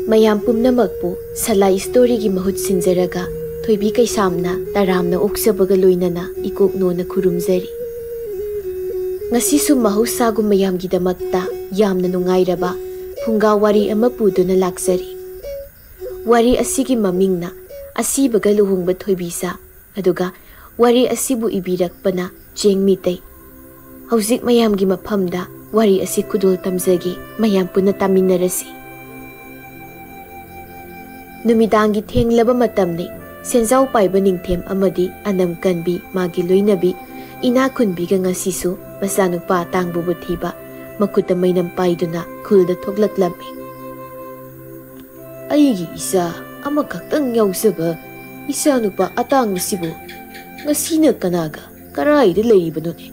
mayam pumnamakpu salai story gi mahut sinjaraga thoibi kaisamna taramna oksabaga loinana ikok nona khurumjari ngasi su mahusa gu mayam gi damakta yamna nungairaba phunga wari ama puduna laksari wari asigi mamingna asibaga luhungba thoibisa aduga wari asibu ibirakpana jengmi tai hauzik mayam gi maphamda wari asi kudul tamjagi mayam puna taminarasi numidangi thenglaba matamni senjau paiba ningthem amadi anam kanbi magi loinabi ina khunbi ga ngasisu masanupa tangbu buthiba makuta mainam paiduna khulda thoklaklami aigi isa amakaktang yausaba isa nupa atang sibu ngasina kanaga karaida leibano ne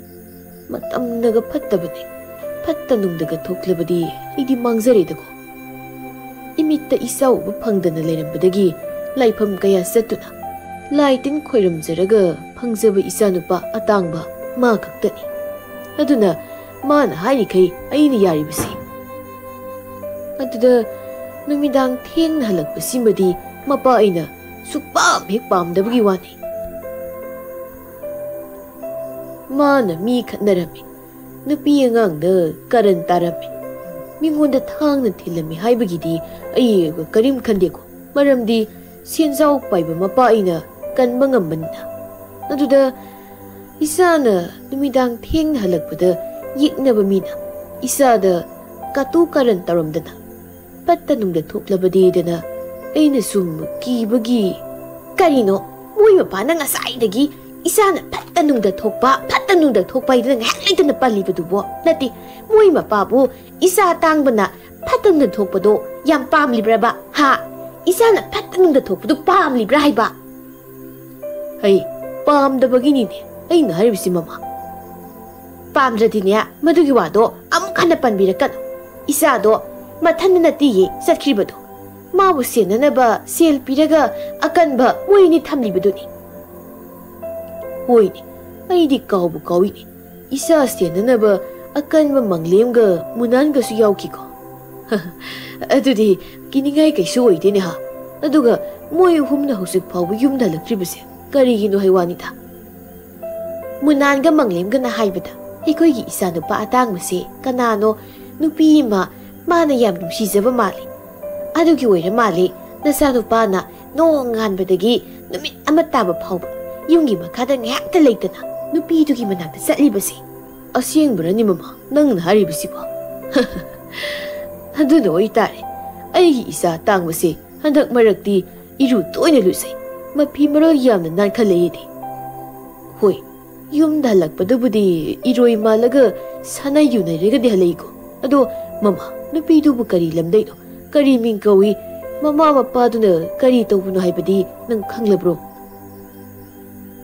matam naga phattabane phattanung daga thoklabadi idi mangzare dago imitta isa ubu phangdana leirambadagi laifam kaya satuna laitin khoiramjaraga phangzaba isa nupa atangba ma kaktani aduna mana hairikai aina yaribasi aduda numidang thengna halakpasimadi mapa aina sukpam hek pamdabagi wani mana mi khatnarami nupi angangda karan tarami mingonda thangna thilami haibagidi ai karim khandeko maramdi senjau paiba mapa aina kanba ngambanna aduda isana numidang thengna halakpada yiknaba mina isada katu karan taramdana pattanungda thoklabadi dana aina sum kibagi karino moi mapana ngasaidagi isana pattanungda thokpa idana nghaitana palibadubo nati moi mapabu isa tangbana pattanungda thokpado yam pamlibraba ha isana pattanungda thokpadu pamlibra haiba hai pamdabagini ne aina haribisi mama pamdradine madugi wado amkhana panbirakan isado mathana nati satkribado mabu senanaba sel piraga akanba moini thamlibaduni hoini aidi kaubu kawini isa senanaba akanba manglemga munanga su yaukiko adudi kiningai kaisu oidene ha aduga moi humna husik phawu yumda lakribase karigino haiwanita munanga manglemga na haibada eikoigi isa nupa atangmase kanano nupi ma mana yam nungsijaba mali adugi oira mali nasa nupana nonganbadagi numit amataba phawba yungi makada ngakta leitana nupi dugi manakta chatlibasi asengbra ni mama nangna haribasi ba aduna oitare aigi isa tangmase handak marakti iru toina lusai mafi maral yamna nankhalayedi hoi yumda halakpadabudi iroi malaga sana yunairagadi halaiko ado mama nupi dubu kari lamdaino kari ming kawi mama mapaduna kari tawbuno haibadi nang khanglabro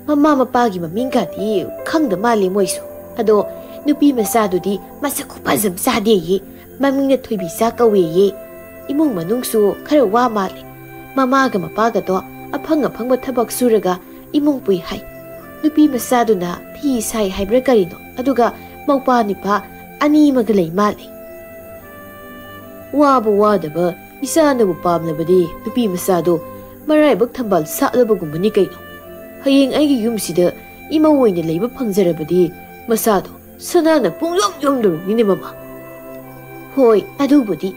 mama mapagi maming kadi khangda mali moisu ado nupi masadudi masaku pazam sade ye mamingna thoibi sa kawe ye imung manungsu khara wa mali mama ga mapaga do aphanga phangba thabak suraga imung pui hai nupi masaduna phi sai haibra karino aduga maupa nipa ani magalai mali wabu wadaba isanabu pamnabadi nupi masado maraibak thambal saklabagumani kaino hayeng aigi yumsida ima oina leiba phangjarabadi masado sanana pungyong yongdoruni mama hoi adubudi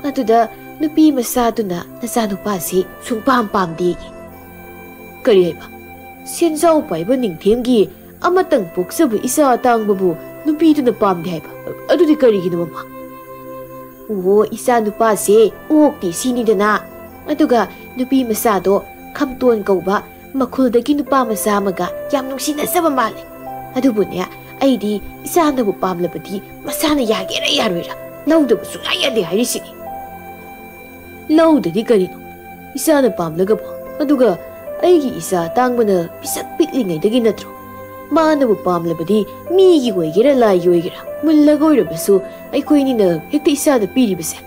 aduda nupi masaduna nasanupasi sungpam pamdegi kari haiba senjau paiba ningthemgi amatang poksaba isa tangbabu nupiduna pamde haiba adudi karigino mama o isa nupa se okti sinidana aduga nupi masado khamton kauba makhul dagi nupa masa maga yam nungsina saba male adubune aidi isa nabu pamlabadi masana yagera yaroira lauda bu sunga yade harisini laudadi karino isa na pamlaga bo aduga aigi isa tangbana pisak piklingai dagi natro manabu pamlabadi migi oigera lai oigera mullaga oirabasu aikoinina hekta isada piribase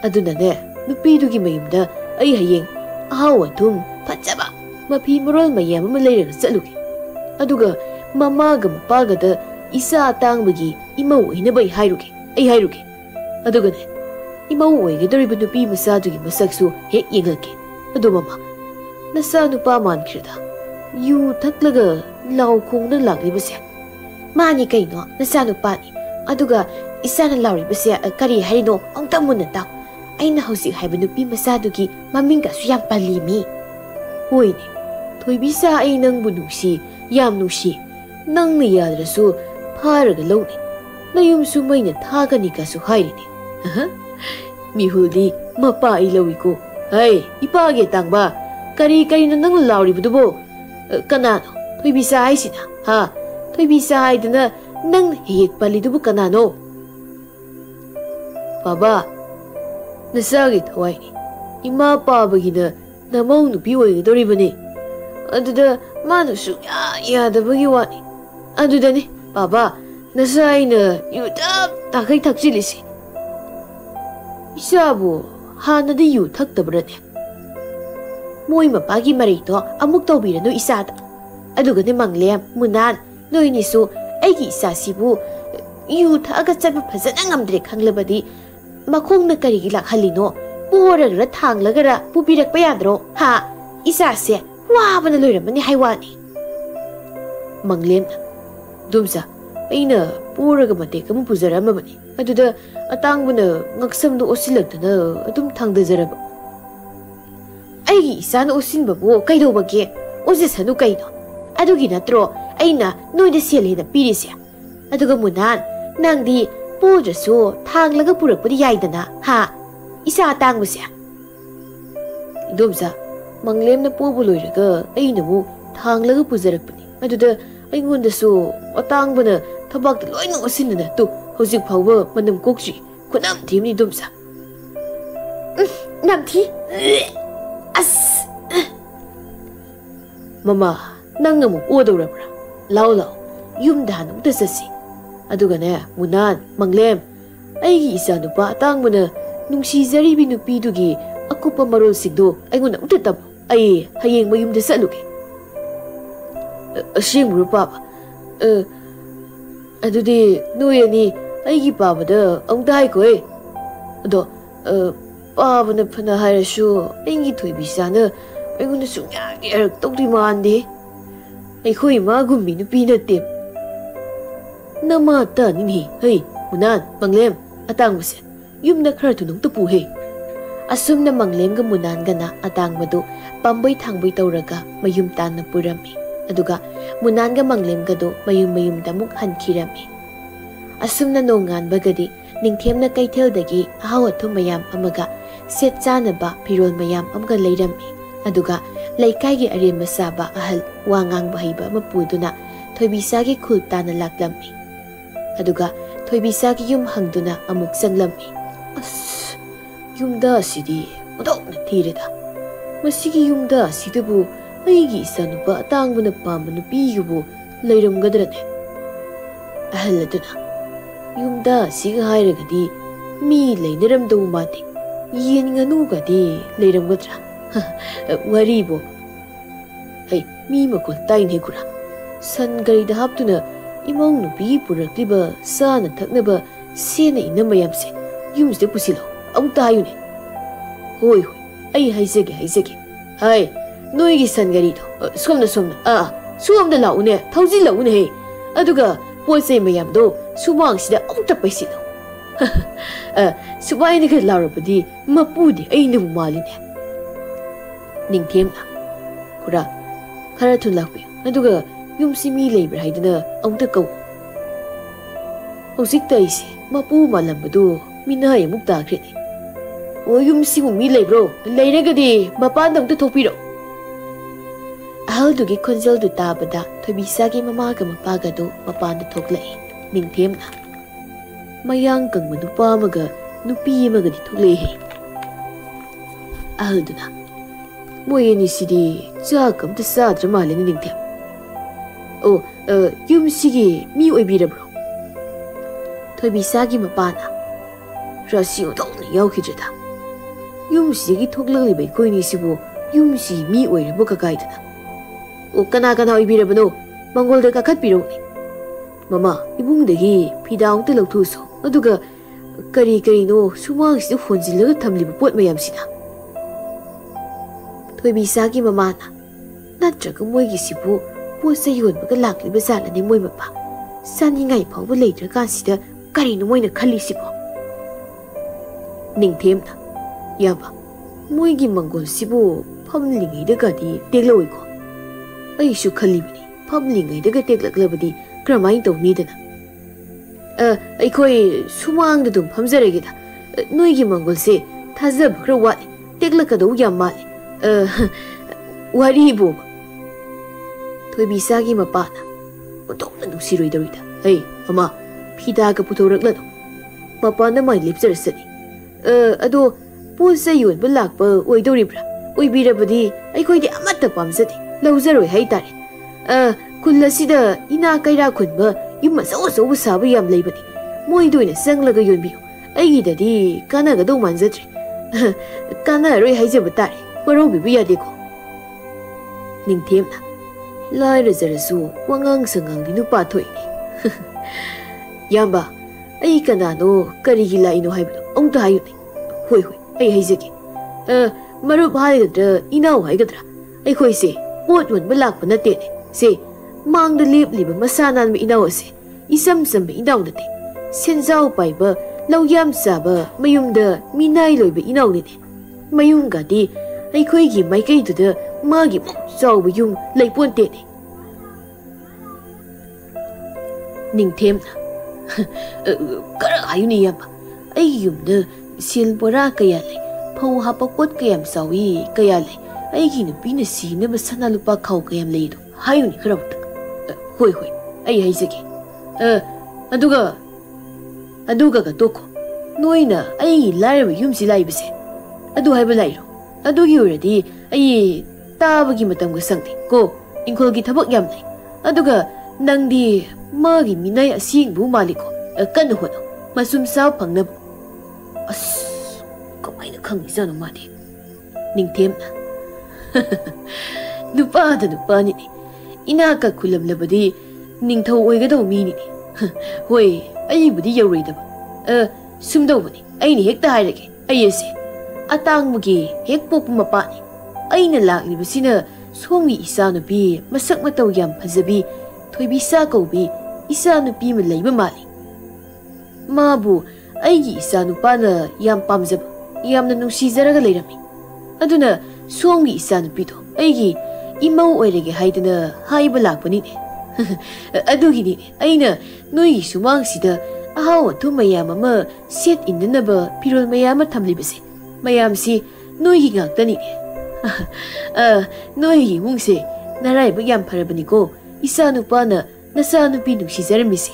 adunane nupidugi mayumda ai hayeng ahaw athum phajaba mafi moral mayam ama leiraga chatlugi aduga mamaga mapagada isa tangbagi imau hinabai hairuge ai hairuge adugane imau oigedoriba nupi masadugi masaksu hek yenglake. Ado mama, nasa nupa mankrida. Yu thaklaga lau khongna lagribase. Mani kaino nasa nupani. Aduga isana lauribase kari harino amta munna taw. Aina hausi haiba nupi masadugi maminga su yam palimi. Hoine, thoibisa ai nangbu nusi, yam nusi. Nangna yadrasu pharaga lawni. Nayumsu maina thagani kasu hairini. Mihuldi mapa ilawiko. Hey, ipage tangba. Kari na nang lauribudubo. Kanano, thoibisa ai sina. Ha, thoibisa ai dana nang hiyek palidubo kanano. Baba, nasagi thawai. Ima pabagina namau nupi oigedoribani. Aduda manu sugya yadabagi wani. Adudani, baba, nasaina yudap takai taksilisi. Isabu hanadi yu thaktabrane. Moi mapagi marito amuk tawbiranu isada. Adugani manglem munan noinisu aigi isasibu yu thaga chatba phajana ngamdre khanglabadi makhongna karigi lakhalino poragara thanglagara pupirakpa yadro ha isase wabana loiramani haiwani. Manglem dumsa aina puraga mateka mu pujaramabani aduda atangbuna ngaksamdu osilagdana adum thangdajaraba. Aigi isana osinbabu kaidobage ojasanu kaino adugi natro aina noida selena pirise aduga munan nangdi podrasu thanglaga purakpadi yaidana ha isa atangbase. Dumsa manglemna pobu loiraga aina mu thanglaga pujarakpani aduda aingondasu atangbana thabakta loina osinna tu hojik phawba manam kokji khunam thimni dumsa. Namthi as mama nang amu odorabra law yumda hanum tasasi adugane munan manglem aigi isa nupa atangbana nungsi jaribi nupi dugi akupa marol sigdo aingona utatab ai hayeng mayumda saluge. Ashimru papa adudi noyani aigi babada amdai koi ado babana phana hairasu aigi thoibisana aingona sungya erak tokdi mandi akhoi ma gummi nupi natte nama ta ni hey munan manglem atangbase yumna khara thunung to pu he asumna manglem ga munan gana atangbadu pamboi thangboi tawraga mayum tan na purami aduga munan ga manglem ga do mayum damuk hankhirami asumna nongan bagadi ningthemna kaithel dagi ahaw athu mayam amaga set chana ba pirol mayam amga leirami aduga laikai gi arema saba ahal wangang bahiba mapuduna thoibisa gi khultana laklammi aduga thoibisa gi yum hangduna amuk sanglammi as yumda sidi odokna thireda masigi yumda sidabu aigi isanuba atangbuna pambanu piyubu leiramgadrane ahal aduna yumda siga hairagadi mi leinaramdu mati yen nganu gadi leiramgadra waribo hey mi makul taine kura san gari da haptuna imong nupi purakliba sana thaknaba sena inamayamse yumsde pusilo amta hayune hoi ai haizege hai noigi san gari do somna suamda laune thauji laune he aduga poisei mayam do sumang sida amta paisilo subaine ka larabadi mapudi aina maline ningthemna kura khara thulakpi aduga yumsi mi leibra haidana amta kau hojik taisi mapu malambadu mina yamuk takreni o yumsi mu mi leibro leiragadi mapan damta thopiro ahaldugi khonjal du tabada thobisa gi mama ga mapaga do mapan da thoklai ningthemna mayang kangma nupa maga nupi maga di thoklai he ahalduna moyeni sidi chakam ta sadra maleni ningthem oh yumsigi mi oibirabro thoibisagi mapana rasi odongna yaukhidrada yumsigi thoklali bai koini sibu yumsi mi oirabo kakaidana o kana oibirabano mangolda kakhat pironi mama ibungdagi fidaung te lauthuso aduga Kari karino sumangsidu honjilaga thamliba pot mayamsina. Thoibisagi mamana natraga moigi sibu posa yonbaga lakliba zalani moi mapa. Saningai phawba leidrakansida karino moina khallisibo. Ningthemna yaba moigi mangol sibu phamlingaidagadi tegloiko. Aishu khallibani phamlingaidaga teglaklabadi kramai tawnidana. Aikoi sumang dum phamjaregeda noigi mangol se thazab khra wali teglakado yam mali wari bo thoibisagi mapana otokna nusiroi dorida hey ama phida ka putoraklado mapana mai lipjarasani ado posa yon balakpa oidoribra oibirabadi aikoi de amatta pamjati lawjaroi haitare kullasida ina kaira khunba yumma so sabu yam leibani moidoina sanglaga yonbiyo aigidadi kanagado manjatri kana roi haijaba tare waro bibi yadeko ningthemna laira jarasu wangang sangang dinu pathoini yamba ai kanano karigi laino haibdo ongta hayuni hoi hoi ai haijage marup haigadra inau haigadra ai khoise pot won balak panate se mang the lip liba masana mi inaw ase isam sam inaw nate senjao paiba lawyam saba mayum da minai loiba inaw ni mayum ga di ai khoi gi mai kai du da ma gi chaw bu yum leipon te ni ningthem kara ayuni yam ai yum da sil bora kaya le phau hapa pot kayam sawi kaya le ai gi nu pina si na basana lupa khau kayam le do hayuni khara hoi hoi ai haijage aduga ga toko noina ai lairaba yumsi laibase adu haiba lairo adugi uradi ai tabagi matam ga sangde ko ingkol gi thabak yam lai aduga nangdi magi minai asing bu maliko kan hono masum saw phangnab as kamaina khangi janu made ningthemna nupa da nupa ni ina ka kulam labadi ningthau oigadaw mi ni hoi ai budi yawreidaba sumdaw bani ai ni hekta hairage ai ese atang mugi hek pop mapa ni aina laklibasina somi isa nupi masak mataw yam phajabi thoibisa kaubi isa nupi ma leiba mali mabu aigi isa nupana yam pamjaba yamna nungsijaraga leirami aduna somi isa nupi do aigi imau oirege haidana haiba lakpani ne adugini aina noi sumang sida ahaw thu mayam ama set indnaba pirol mayam thamlibase mayam si noi gi ngaktani ne noi gi mungse narai bu yam pharabani ko isa nupana nasa nupi nungsijaramise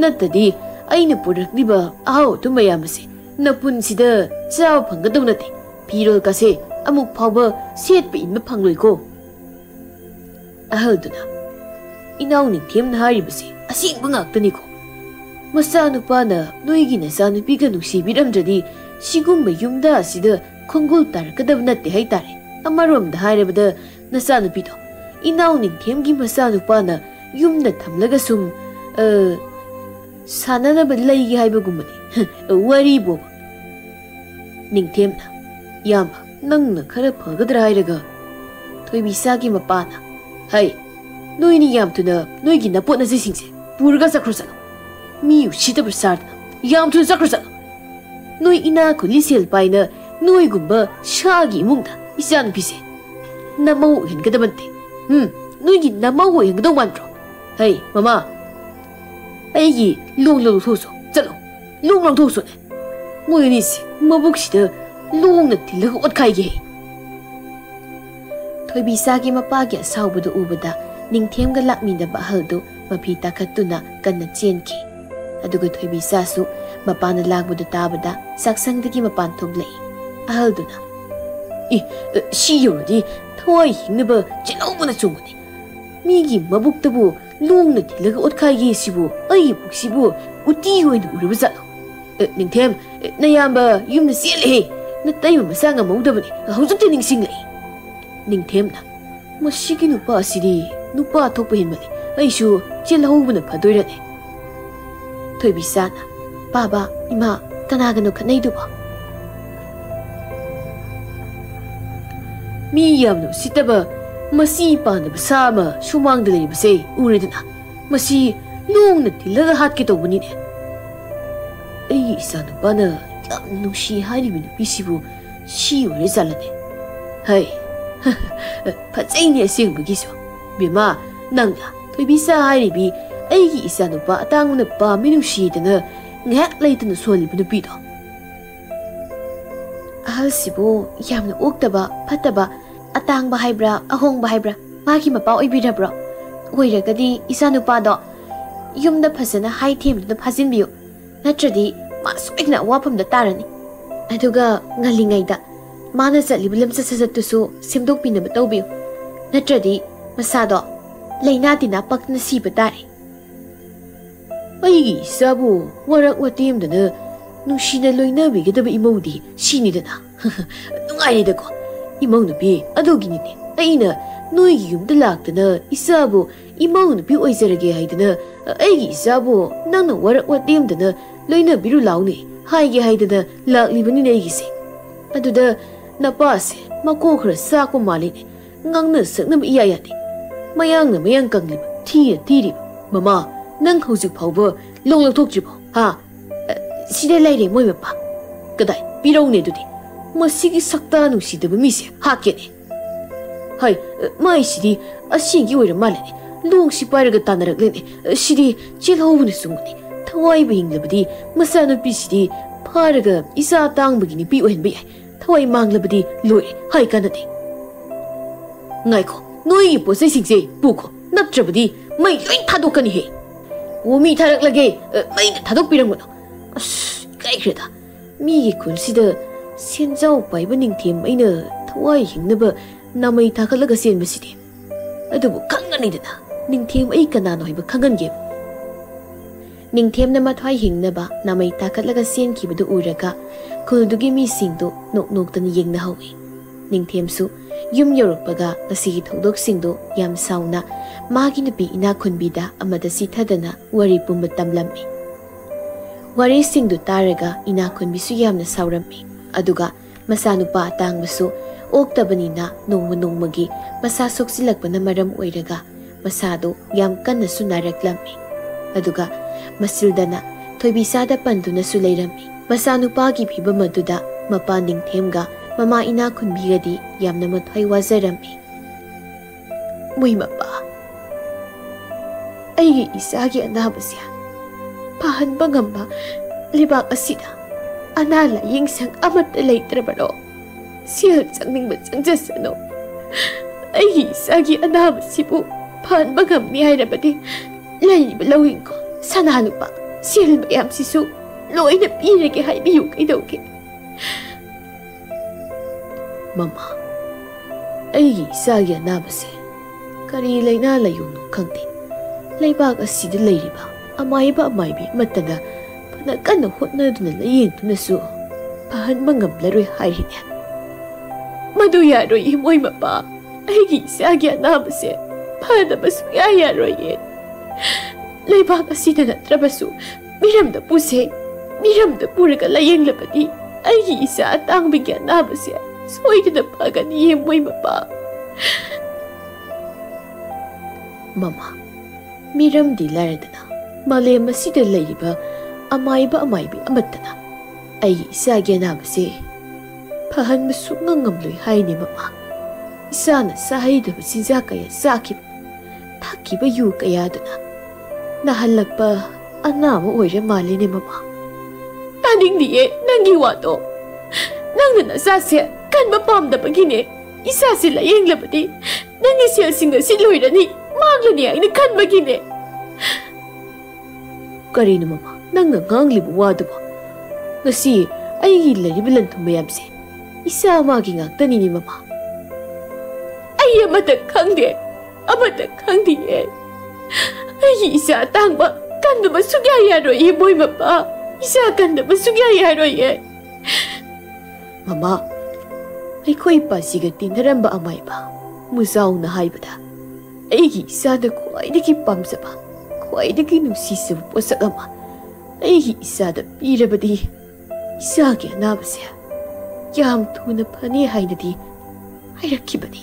natadi aina purakliba ahaw thu mayam se napun sida chaw phanggadau nate pirol kase amuk phawba set pe inma phangloi ko ahalduna inaw ningthemna haribase asingba ngaktani ko masa nupana noigi nasa nupiga nungsibiramdradi sigumba yumda asida khongol tarakadab natte haitare amaromda hairabada nasa nupido inaw ningthemgi masa nupana yumda thamlaga sum sananaba leigi haibagumani wari bo ningthemna yamba nangna khara phagadra hairaga thoibisagi mapana hai noini yam tuna noigi napot na singse purga sakrosano mi ushita prasardna yam tuna sakrosano noi ina ko lisel paina noi gumba shagi mungda isan pise namau henggadabante noigi namau henggadau manro hai mama aigi long thoso chalo long thoso ne moini se mabuksida long na tilaga otkai thoibisagi mapagi asawbadu ubada ningthemga lakminaba ahaldu mapi takhatuna kanna chenki aduga thoibisasu mapana lagbudu tabada saksangdagi mapan thoglei ahalduna si yorodi thoi hingnaba chelawbana chunguni migi mabuktabu longna thilaga otkhai sibu ai buksibu uti hoina urubazalo ningthem nayamba yumna sele na taiba masanga maudabani hawjukte ningsinglei ningthemna masigi nupa asidi nupa thokpa hinmani aishu chelahubuna phadoirane thoibisana baba ima ꯀꯅꯥꯒꯅꯣ ꯈꯠꯅꯩꯗꯨꯕꯣ? ꯃꯤ ꯌꯥꯝꯅ ꯎꯁꯤꯠꯇꯕ ꯃꯁꯤ ꯄꯥꯟꯗꯕ ꯁꯥ ꯑꯃ ꯁꯨꯃꯥꯡꯗ ꯂꯩꯕꯁꯦ ꯎꯔꯦꯗꯅ ꯃꯁꯤ ꯂꯣꯡꯅ ꯊꯤꯜꯂꯒ ꯍꯥꯠꯀꯦ ꯇꯧꯕꯅꯤꯅꯦ꯫ ꯑꯩꯒꯤ ꯏꯆꯥꯅꯨꯄꯥꯅ ꯌꯥꯝ ꯅꯨꯡꯁꯤ ꯍꯥꯏꯔꯤꯕ ꯅꯨꯄꯤꯁꯤꯕꯨ ꯁꯤ ꯑꯣꯏꯔꯦ ꯖꯥꯠꯂꯅꯦ? ꯍꯩ ꯐꯖꯩꯅꯦ ꯑꯁꯦꯡꯕꯒꯤꯁꯨ꯫ ꯕꯦꯝꯃ ꯅꯪꯅ ꯊꯣꯏꯕꯤꯆꯥ ꯍꯥꯏꯔꯤꯕꯤ ꯑꯩꯒꯤ ꯏꯆꯥꯅꯨꯄꯥ ꯑꯇꯥꯡꯕꯅ ꯄꯥꯝꯃꯤ ꯅꯨꯡꯁꯤꯗꯅ ꯉꯥꯏꯍꯥꯛ ꯂꯩꯇꯅ ꯁꯣꯜꯂꯤꯕ ꯅꯨꯄꯤꯗꯣ꯫ ꯑꯍꯜꯁꯤꯕꯨ ꯌꯥꯝꯅ ꯑꯣꯛꯇꯕ ꯐꯠꯇꯕ ꯑꯇꯥꯡꯕ ꯍꯥꯏꯕ꯭ꯔꯥ ꯑꯍꯣꯡꯕ ꯍꯥꯏꯕ꯭ꯔꯥ ꯃꯥꯒꯤ ꯃꯄꯥ ꯑꯣꯏꯕꯤꯔꯕ꯭ꯔꯣ? ꯑꯣꯏꯔꯒꯗꯤ ꯏꯆꯥꯅꯨꯄꯥꯗꯣ ꯌꯨꯝꯗ ꯐꯖꯅ ꯍꯥꯏ ꯊꯦꯝꯗꯨꯅ ꯐꯥꯖꯤꯟꯕꯤꯌꯨ, ꯅꯠꯇ꯭ꯔꯗꯤ ꯃꯥ ꯁꯣꯏꯗꯅ ꯑꯋꯥꯐꯝꯗ ꯇꯥꯔꯅꯤ꯫ ꯑꯗꯨꯒ ꯉꯜꯂꯤꯉꯩꯗ ꯃꯥꯅ ꯆꯠꯂꯤꯕ ꯂꯝꯆꯠ ꯁꯥꯖꯠꯇꯨꯁꯨ ꯁꯦꯝꯗꯣꯛꯄꯤꯅꯕ ꯇꯧꯕꯤꯌꯨ, ꯅꯠꯇ꯭ꯔꯗꯤ ꯃꯁꯥꯗꯣ ꯂꯩꯅꯥ ꯇꯤꯟꯅꯥ ꯄꯛꯇꯅ ꯁꯤꯕ ꯇꯥꯔꯦ꯫ ꯑꯩꯒꯤ ꯏꯆꯥꯕꯨ ꯋꯥꯔꯛ ꯋꯥꯇꯦꯝꯗꯅ ꯅꯨꯡꯁꯤꯅ ꯂꯣꯏꯅꯕꯤꯒꯗꯕ ꯏꯃꯧꯗꯤ ꯁꯤꯅꯤꯗꯅ꯫ ꯅꯨꯡꯉꯥꯏꯔꯦꯗꯀꯣ ꯏꯃꯧ ꯅꯨꯄꯤ ꯑꯗꯨꯒꯤꯅꯤꯅꯦ ꯑꯩꯅ ꯅꯣꯏꯒꯤ ꯌꯨꯝꯗ ꯂꯥꯛꯇꯅ ꯏꯆꯥꯕꯨ ꯏꯃꯧ ꯅꯨꯄꯤ ꯑꯣꯏꯖꯔꯒꯦ ꯍꯥꯏꯗꯅ ꯑꯩꯒꯤ ꯏꯆꯥꯕꯨ ꯅꯪꯅ ꯋꯥꯔꯛ ꯋꯥꯇꯦꯝꯗꯅ ꯂꯣꯏꯅꯕꯤꯔꯨ ꯂꯥꯎꯅꯦ ꯍꯥꯏꯒꯦ ꯍꯥꯏꯗꯅ ꯂꯥꯛꯂꯤꯕꯅꯤꯅꯦ ꯑꯩꯒꯤꯁꯦ꯫ ꯑꯗꯨꯗ ꯅꯄꯥꯁꯦ ꯃꯀꯣꯛ ꯈꯔ ꯆꯥꯛꯄ ꯃꯥꯜꯂꯤꯅꯦ, ꯉꯥꯡꯅ ꯁꯛꯅꯕ ꯏꯌꯥ ꯌꯥꯗꯦ꯫ ꯃꯌꯥꯡꯅ ꯃꯌꯥꯡ ꯀꯪꯂꯤꯕ ꯊꯤꯅ ꯊꯤꯔꯤꯕ꯫ ꯃꯃꯥ ꯅꯪ ꯍꯧꯖꯤꯛ ꯐꯥꯎꯕ ꯂꯣꯡ ꯂꯧꯊꯣꯛꯇ꯭ꯔꯤꯕꯣ? ꯍꯥ? ꯁꯤꯗ ꯂꯩꯔꯦ ꯃꯣꯏ ꯃꯄꯥ꯫ ꯀꯗꯥꯏ ꯄꯤꯔꯧꯅꯦ ꯑꯗꯨꯗꯤ ꯃꯁꯤꯒꯤ ꯁꯛꯇꯥ ꯅꯨꯡꯁꯤꯗꯕ ꯃꯤꯁꯦ ꯍꯥꯠꯀꯦꯅꯦ꯫ ꯍꯥꯏ ꯃꯥꯏꯁꯤꯗꯤ ꯑꯁꯤꯒꯤ ꯑꯣꯏꯔ ꯃꯥꯜꯂꯦꯅꯦ, ꯂꯣꯡꯁꯤ ꯄꯥꯏꯔꯒ ꯇꯥꯟꯅꯔꯛꯂꯦꯅꯦ꯫ ꯁꯤꯗꯤ ꯆꯦꯜꯍꯧꯕꯅ ꯆꯨꯝꯒꯅꯤ꯫ ꯊꯋꯥꯏꯕ ꯍꯤꯡꯂꯕꯗꯤ ꯃꯆꯥꯅꯨꯄꯤꯁꯤꯗꯤ ꯐꯥꯔꯒ ꯏꯆꯥ ꯑꯇꯥꯡꯕꯒꯤ ꯅꯨꯄꯤ ꯑꯣꯏꯍꯟꯕ ꯌꯥꯏ, ꯊꯋꯥꯏ ꯃꯥꯡꯂꯕꯗꯤ ꯂꯣꯏꯔꯦ ꯍꯥꯏ ꯀꯥꯟꯅꯗꯦ꯫ ꯉꯥꯏꯈꯣ ꯅꯣꯏꯒꯤ ꯄꯣꯠꯆꯩꯁꯤꯡꯁꯦ ꯄꯨꯈꯣ, ꯅꯠꯇ꯭ꯔꯕꯗꯤ ꯃꯩ ꯂꯣꯏ ꯊꯥꯗꯣꯛꯀꯅꯤꯍꯦ꯫ ꯑꯣ ꯃꯤ ꯊꯥꯔꯛꯂꯒꯦ, ꯃꯩꯅ ꯊꯥꯗꯣꯛꯄꯤꯔꯝꯒꯅꯨ꯫ ꯑꯁ ꯏꯀꯥꯏꯈ꯭ꯔꯦꯗ ꯃꯤꯒꯤ ꯈꯨꯜꯁꯤꯗ ꯁꯦꯟꯖꯥꯎ ꯄꯥꯏꯕ ꯅꯤꯡꯊꯦꯝ ꯑꯩꯅ ꯊꯋꯥꯏ ꯍꯤꯡꯅꯕ ꯅꯥꯃꯩ ꯊꯥꯒꯠꯂꯒ ꯆꯦꯟꯕꯁꯤꯗꯤ꯫ ꯑꯗꯨꯕꯨ ꯈꯪꯒꯅꯤꯗꯅ ꯅꯤꯡꯊꯦꯝ ꯑꯩ ꯀꯅꯥꯅꯣ ꯍꯥꯏꯕ ꯈꯪꯍꯟꯒꯦ꯫ ꯅꯤꯡꯊꯦꯝꯅ ꯃꯊ꯭ꯋꯥꯏ ꯍꯤꯡꯅꯕ ꯅꯥꯃꯩ ꯊꯥꯒꯠꯂꯒ ꯆꯦꯟꯈꯤꯕꯗꯨ ꯎꯔꯒ ꯈꯨꯜꯗꯨꯒꯤ ꯃꯤꯁꯤꯡꯗꯨ ꯅꯣꯛ ꯅꯣꯛꯇꯅ ꯌꯦꯡꯅꯍꯧꯏ꯫ ꯅꯤꯡꯊꯦꯝꯁꯨ ꯌꯨꯝ ꯌꯧꯔꯛꯄꯒ ꯉꯁꯤꯒꯤ ꯊꯧꯗꯣꯛꯁꯤꯡꯗꯨ ꯌꯥꯝ ꯁꯥꯎꯅ ꯃꯥꯒꯤ ꯅꯨꯄꯤ ꯏꯅꯥꯈꯨꯟꯕꯤꯗ ꯑꯃꯗ ꯆꯤꯊꯗꯅ ꯋꯥꯔꯤ ꯄꯨꯝꯕ ꯇꯝꯂꯝꯃꯤ꯫ ꯋꯥꯔꯤꯁꯤꯡꯗꯨ ꯇꯥꯔꯒ ꯏꯅꯥꯈꯨꯟꯕꯤꯁꯨ ꯌꯥꯝꯅ ꯁꯥꯎꯔꯝꯃꯤ꯫ ꯑꯗꯨꯒ ꯃꯆꯥꯅꯨꯄꯥ ꯑꯇꯥꯡꯕꯁꯨ ꯑꯣꯛꯇꯕꯅꯤꯅ ꯅꯣꯡꯃ ꯅꯣꯡꯃꯒꯤ ꯃꯁꯥ ꯁꯣꯛꯆꯤꯜꯂꯛꯄꯅ ꯃꯔꯝ ꯑꯣꯏꯔꯒ ꯃꯁꯥꯗꯣ ꯌꯥꯝ ꯀꯟꯅꯁꯨ ꯅꯥꯔꯛꯂꯝꯃꯤ꯫ ꯑꯗꯨꯒ ꯃꯁꯤꯜꯗꯅ ꯊꯣꯏꯕꯤꯆꯥꯗ ꯄꯟꯗꯨꯅꯁꯨ ꯂꯩꯔꯝꯃꯤ꯫ ꯃꯆꯥꯅꯨꯄꯥꯒꯤ ꯐꯤꯕꯝ ꯑꯗꯨꯗ ꯃꯄꯥ ꯅꯤꯡꯊꯦꯝꯒ ꯃꯃꯥ ꯏꯅꯥꯈꯨꯟꯕꯤꯒꯗꯤ ꯌꯥꯝꯅ ꯃꯊ꯭ꯋꯥꯏ ꯋꯥꯖꯔꯝꯃꯤ꯫ ꯃꯣꯏ ꯃꯄꯥ ꯑꯩꯒꯤ ꯏꯆꯥꯒꯤ ꯑꯅꯥꯕꯁꯦ ꯐꯍꯟꯕ ꯉꯝꯕ ꯂꯩꯕꯥꯛ ꯑꯁꯤꯗ ꯑꯅꯥ ꯂꯥꯏꯌꯦꯡꯁꯪ ꯑꯃꯠꯇ ꯂꯩꯇ꯭ꯔꯕꯔꯣ? ꯁꯦꯜ ꯆꯪꯅꯤꯡꯕ ꯆꯪꯖꯁꯅꯨ, ꯑꯩꯒꯤ ꯏꯆꯥꯒꯤ ꯑꯅꯥꯕꯁꯤꯕꯨ ꯐꯍꯟꯕ ꯉꯝꯅꯤ ꯍꯥꯏꯔꯕꯗꯤ ꯂꯩꯔꯤꯕ ꯂꯧꯏꯪꯈꯣꯜ ꯁꯅꯥ ꯂꯨꯄꯥ ꯁꯦꯜ ꯃꯌꯥꯝꯁꯤꯁꯨ ꯂꯣꯏꯅ ꯄꯤꯔꯒꯦ ꯍꯥꯏꯕꯤꯌꯨ ꯀꯩꯗꯧꯒꯦ? ꯃꯃꯥ ꯑꯩꯒꯤ ꯏꯆꯥꯒꯤ ꯑꯅꯥꯕꯁꯦ ꯀꯔꯤ ꯂꯩꯅꯥ ꯂꯥꯏꯌꯣꯡꯅꯣ ꯈꯪꯗꯦ, ꯂꯩꯕꯥꯛ ꯑꯁꯤꯗ ꯂꯩꯔꯤꯕ ꯑꯃꯥꯏꯕ ꯑꯃꯥꯏꯕꯤ ꯑꯃꯠꯇꯅ ꯐꯅ ꯀꯟꯅ ꯍꯣꯠꯅꯗꯨꯅ ꯂꯥꯏꯌꯦꯡꯗꯨꯅꯁꯨ ꯐꯍꯟꯕ ꯉꯝꯂꯔꯣꯏ ꯍꯥꯏꯔꯤꯅꯦ꯫ ꯃꯗꯨ ꯌꯥꯔꯣꯏꯌꯦ ꯃꯣꯏ ꯃꯄꯥ, ꯑꯩꯒꯤ ꯏꯆꯥꯒꯤ ꯑꯅꯥꯕꯁꯦ ꯐꯅꯕ ꯁꯨꯡꯌꯥ ꯌꯥꯔꯣꯏꯌꯦ꯫ ꯂꯩꯕꯥꯛ ꯑꯁꯤꯗ ꯅꯠꯇ꯭ꯔꯕꯁꯨ ꯃꯤꯔꯝꯗ ꯄꯨꯁꯦ, ꯃꯤꯔꯝꯗ ꯄꯨꯔꯒ ꯂꯥꯏꯌꯦꯡꯂꯕꯗꯤ ꯑꯩꯒꯤ ꯏꯆꯥ ꯑꯇꯥꯡꯕꯒꯤ ꯑꯅꯥꯕꯁꯦ ꯁꯣꯏꯗꯅ ꯐꯒꯅꯤꯌꯦ ꯃꯣꯏ ꯃꯄꯥ꯫ ꯃꯃꯥ ꯃꯤꯔꯝꯗꯤ ꯂꯥꯏꯔꯗꯅ ꯃꯥꯂꯦꯝ ꯑꯁꯤꯗ ꯂꯩꯔꯤꯕ ꯑꯃꯥꯏꯕ ꯑꯃꯥꯏꯕꯤ ꯑꯃꯠꯇꯅ ꯑꯩꯒꯤ ꯏꯆꯥꯒꯤ ꯑꯅꯥꯕꯁꯦ ꯐꯍꯟꯕ ꯁꯨꯡꯉꯝ ꯉꯝꯂꯣꯏ ꯍꯥꯏꯅꯦ ꯃꯃꯥ꯫ ꯏꯆꯥꯅ ꯆꯥꯍꯩꯗꯕ ꯆꯤꯟꯖꯥꯛ ꯀꯌꯥ ꯆꯥꯈꯤꯕ, ꯊꯛꯈꯤꯕ ꯌꯨ ꯀꯌꯥꯗꯨꯅ ꯅꯥꯍꯜꯂꯛꯄ ꯑꯅꯥꯕ ꯑꯣꯏꯔ ꯃꯥꯜꯂꯦꯅꯦ ꯃꯃꯥ꯫ ꯇꯥꯅꯤꯡꯗꯤꯌꯦ ꯅꯪꯒꯤ ꯋꯥꯗꯣ, ꯅꯪꯅ ꯅꯆꯥꯁꯦ ꯀꯟꯕ ꯄꯥꯝꯗꯕꯒꯤꯅꯦ꯫ ꯏꯆꯥꯁꯦ ꯂꯥꯏꯌꯦꯡꯂꯕꯗꯤ ꯅꯪꯒꯤ ꯁꯦꯜꯁꯤꯡ ꯑꯁꯤ ꯂꯣꯏꯔꯅꯤ, ꯃꯥꯡꯂꯅꯤ ꯍꯥꯏꯅ ꯈꯟꯕꯒꯤꯅꯦ꯫ ꯀꯔꯤꯅꯣ ꯃꯃꯥ ꯅꯪꯅ ꯉꯥꯡꯂꯤꯕ ꯋꯥꯗꯨꯕꯣ? ꯉꯁꯤ ꯑꯩꯒꯤ ꯂꯩꯔꯤꯕ ꯂꯟꯊꯨꯝ ꯃꯌꯥꯝꯁꯦ ꯏꯆꯥ ꯑꯃꯒꯤ ꯉꯥꯛꯇꯅꯤꯅꯦ ꯃꯃꯥ꯫ ꯑꯩ ꯑꯃꯠꯇ ꯈꯪꯗꯦ, ꯑꯃꯠꯇ ꯈꯪꯗꯤꯌꯦ꯫ ꯑꯩꯒꯤ ꯏꯆꯥ ꯑꯇꯥꯡꯕ ꯀꯟꯗꯕ ꯁꯨꯡꯌꯥ ꯌꯥꯔꯣꯏꯌꯦ ꯃꯣꯏ ꯃꯄꯥ, ꯏꯆꯥ ꯀꯟꯗꯕ ꯁꯨꯡꯌꯥ ꯌꯥꯔꯣꯏꯌꯦ꯫ ꯃꯃꯥ ꯑꯩꯈꯣꯏ ꯄꯥꯁꯤꯒ ꯇꯤꯟꯅꯔꯝꯕ ꯑꯃꯥꯏꯕ ꯃꯨꯖꯥꯎꯅ ꯍꯥꯏꯕꯗ ꯑꯩꯒꯤ ꯏꯆꯥꯗ ꯈ꯭ꯋꯥꯏꯗꯒꯤ ꯄꯥꯝꯖꯕ, ꯈ꯭ꯋꯥꯏꯗꯒꯤ ꯅꯨꯡꯁꯤꯖꯕ ꯄꯣꯠꯁꯛ ꯑꯃ ꯑꯩꯒꯤ ꯏꯆꯥꯗ ꯄꯤꯔꯕꯗꯤ ꯏꯆꯥꯒꯤ ꯑꯅꯥꯕꯁꯦ ꯌꯥꯝ ꯊꯨꯅ ꯐꯅꯤ ꯍꯥꯏꯅꯗꯤ ꯍꯥꯏꯔꯛꯈꯤꯕꯅꯤ꯫